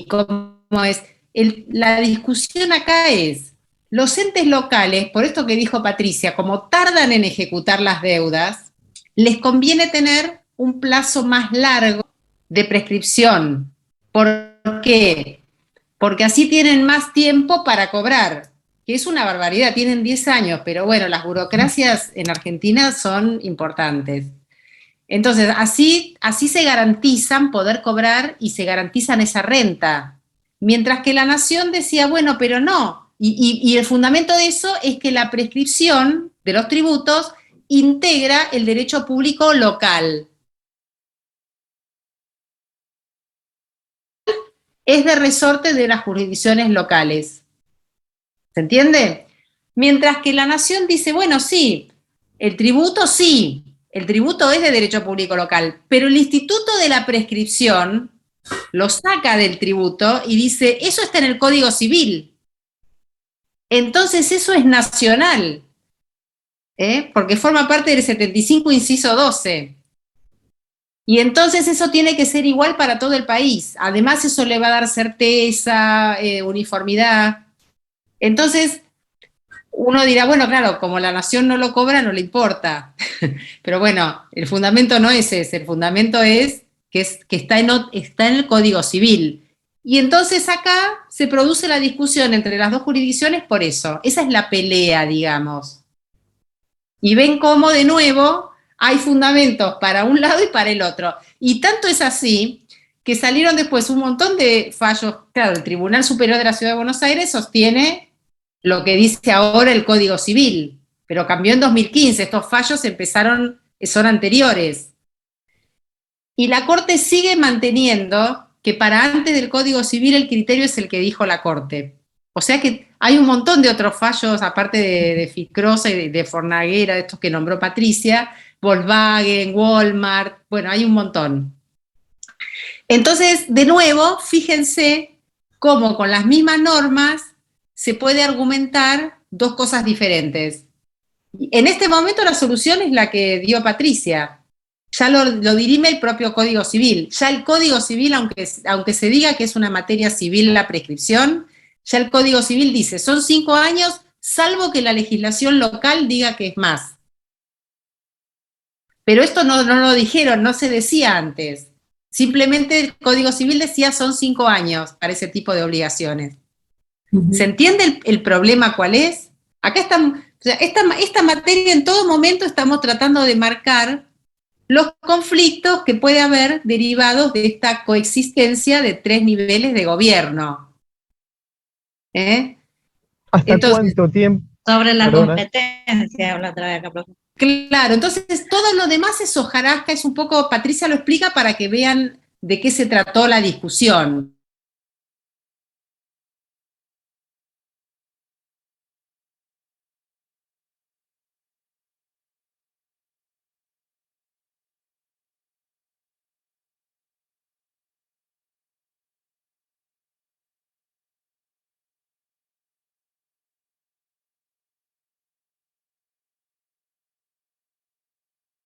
cómo es. La discusión acá es, los entes locales, por esto que dijo Patricia, como tardan en ejecutar las deudas, les conviene tener un plazo más largo de prescripción. ¿Por qué? Porque así tienen más tiempo para cobrar, que es una barbaridad, tienen 10 años, pero bueno, las burocracias en Argentina son importantes. Entonces, así se garantizan poder cobrar y se garantizan esa renta. Mientras que la Nación decía, bueno, pero no. Y el fundamento de eso es que la prescripción de los tributos integra el derecho público local. Es de resorte de las jurisdicciones locales. ¿Se entiende? Mientras que la Nación dice, bueno, sí, el tributo es de derecho público local, pero el Instituto de la Prescripción lo saca del tributo y dice, eso está en el Código Civil. Entonces eso es nacional, porque forma parte del 75, inciso 12. Y entonces eso tiene que ser igual para todo el país. Además eso le va a dar certeza, uniformidad. Entonces uno dirá, bueno, claro, como la Nación no lo cobra, no le importa. Pero bueno, el fundamento no es ese, el fundamento es que está en el Código Civil. Y entonces acá se produce la discusión entre las dos jurisdicciones por eso. Esa es la pelea, digamos. Y ven cómo, de nuevo, hay fundamentos para un lado y para el otro. Y tanto es así que salieron después un montón de fallos. Claro, el Tribunal Superior de la Ciudad de Buenos Aires sostiene lo que dice ahora el Código Civil, pero cambió en 2015. Estos fallos son anteriores. Y la Corte sigue manteniendo que para antes del Código Civil el criterio es el que dijo la Corte. O sea que hay un montón de otros fallos, aparte de Ficrosa y de Fornaguera, de estos que nombró Patricia, Volkswagen, Walmart, bueno, hay un montón. Entonces, de nuevo, fíjense cómo con las mismas normas se puede argumentar dos cosas diferentes. En este momento la solución es la que dio Patricia. Ya lo dirime el propio Código Civil. Ya el Código Civil, aunque se diga que es una materia civil la prescripción, ya el Código Civil dice, son 5 años, salvo que la legislación local diga que es más. Pero esto no lo dijeron, no se decía antes. Simplemente el Código Civil decía son 5 años para ese tipo de obligaciones. ¿Se entiende el problema cuál es? Acá esta materia en todo momento estamos tratando de marcar los conflictos que puede haber derivados de esta coexistencia de 3 niveles de gobierno. ¿Hasta cuánto tiempo? Sobre la competencia, habla otra vez acá, profe. Claro, entonces todo lo demás es hojarasca, es un poco, Patricia lo explica para que vean de qué se trató la discusión.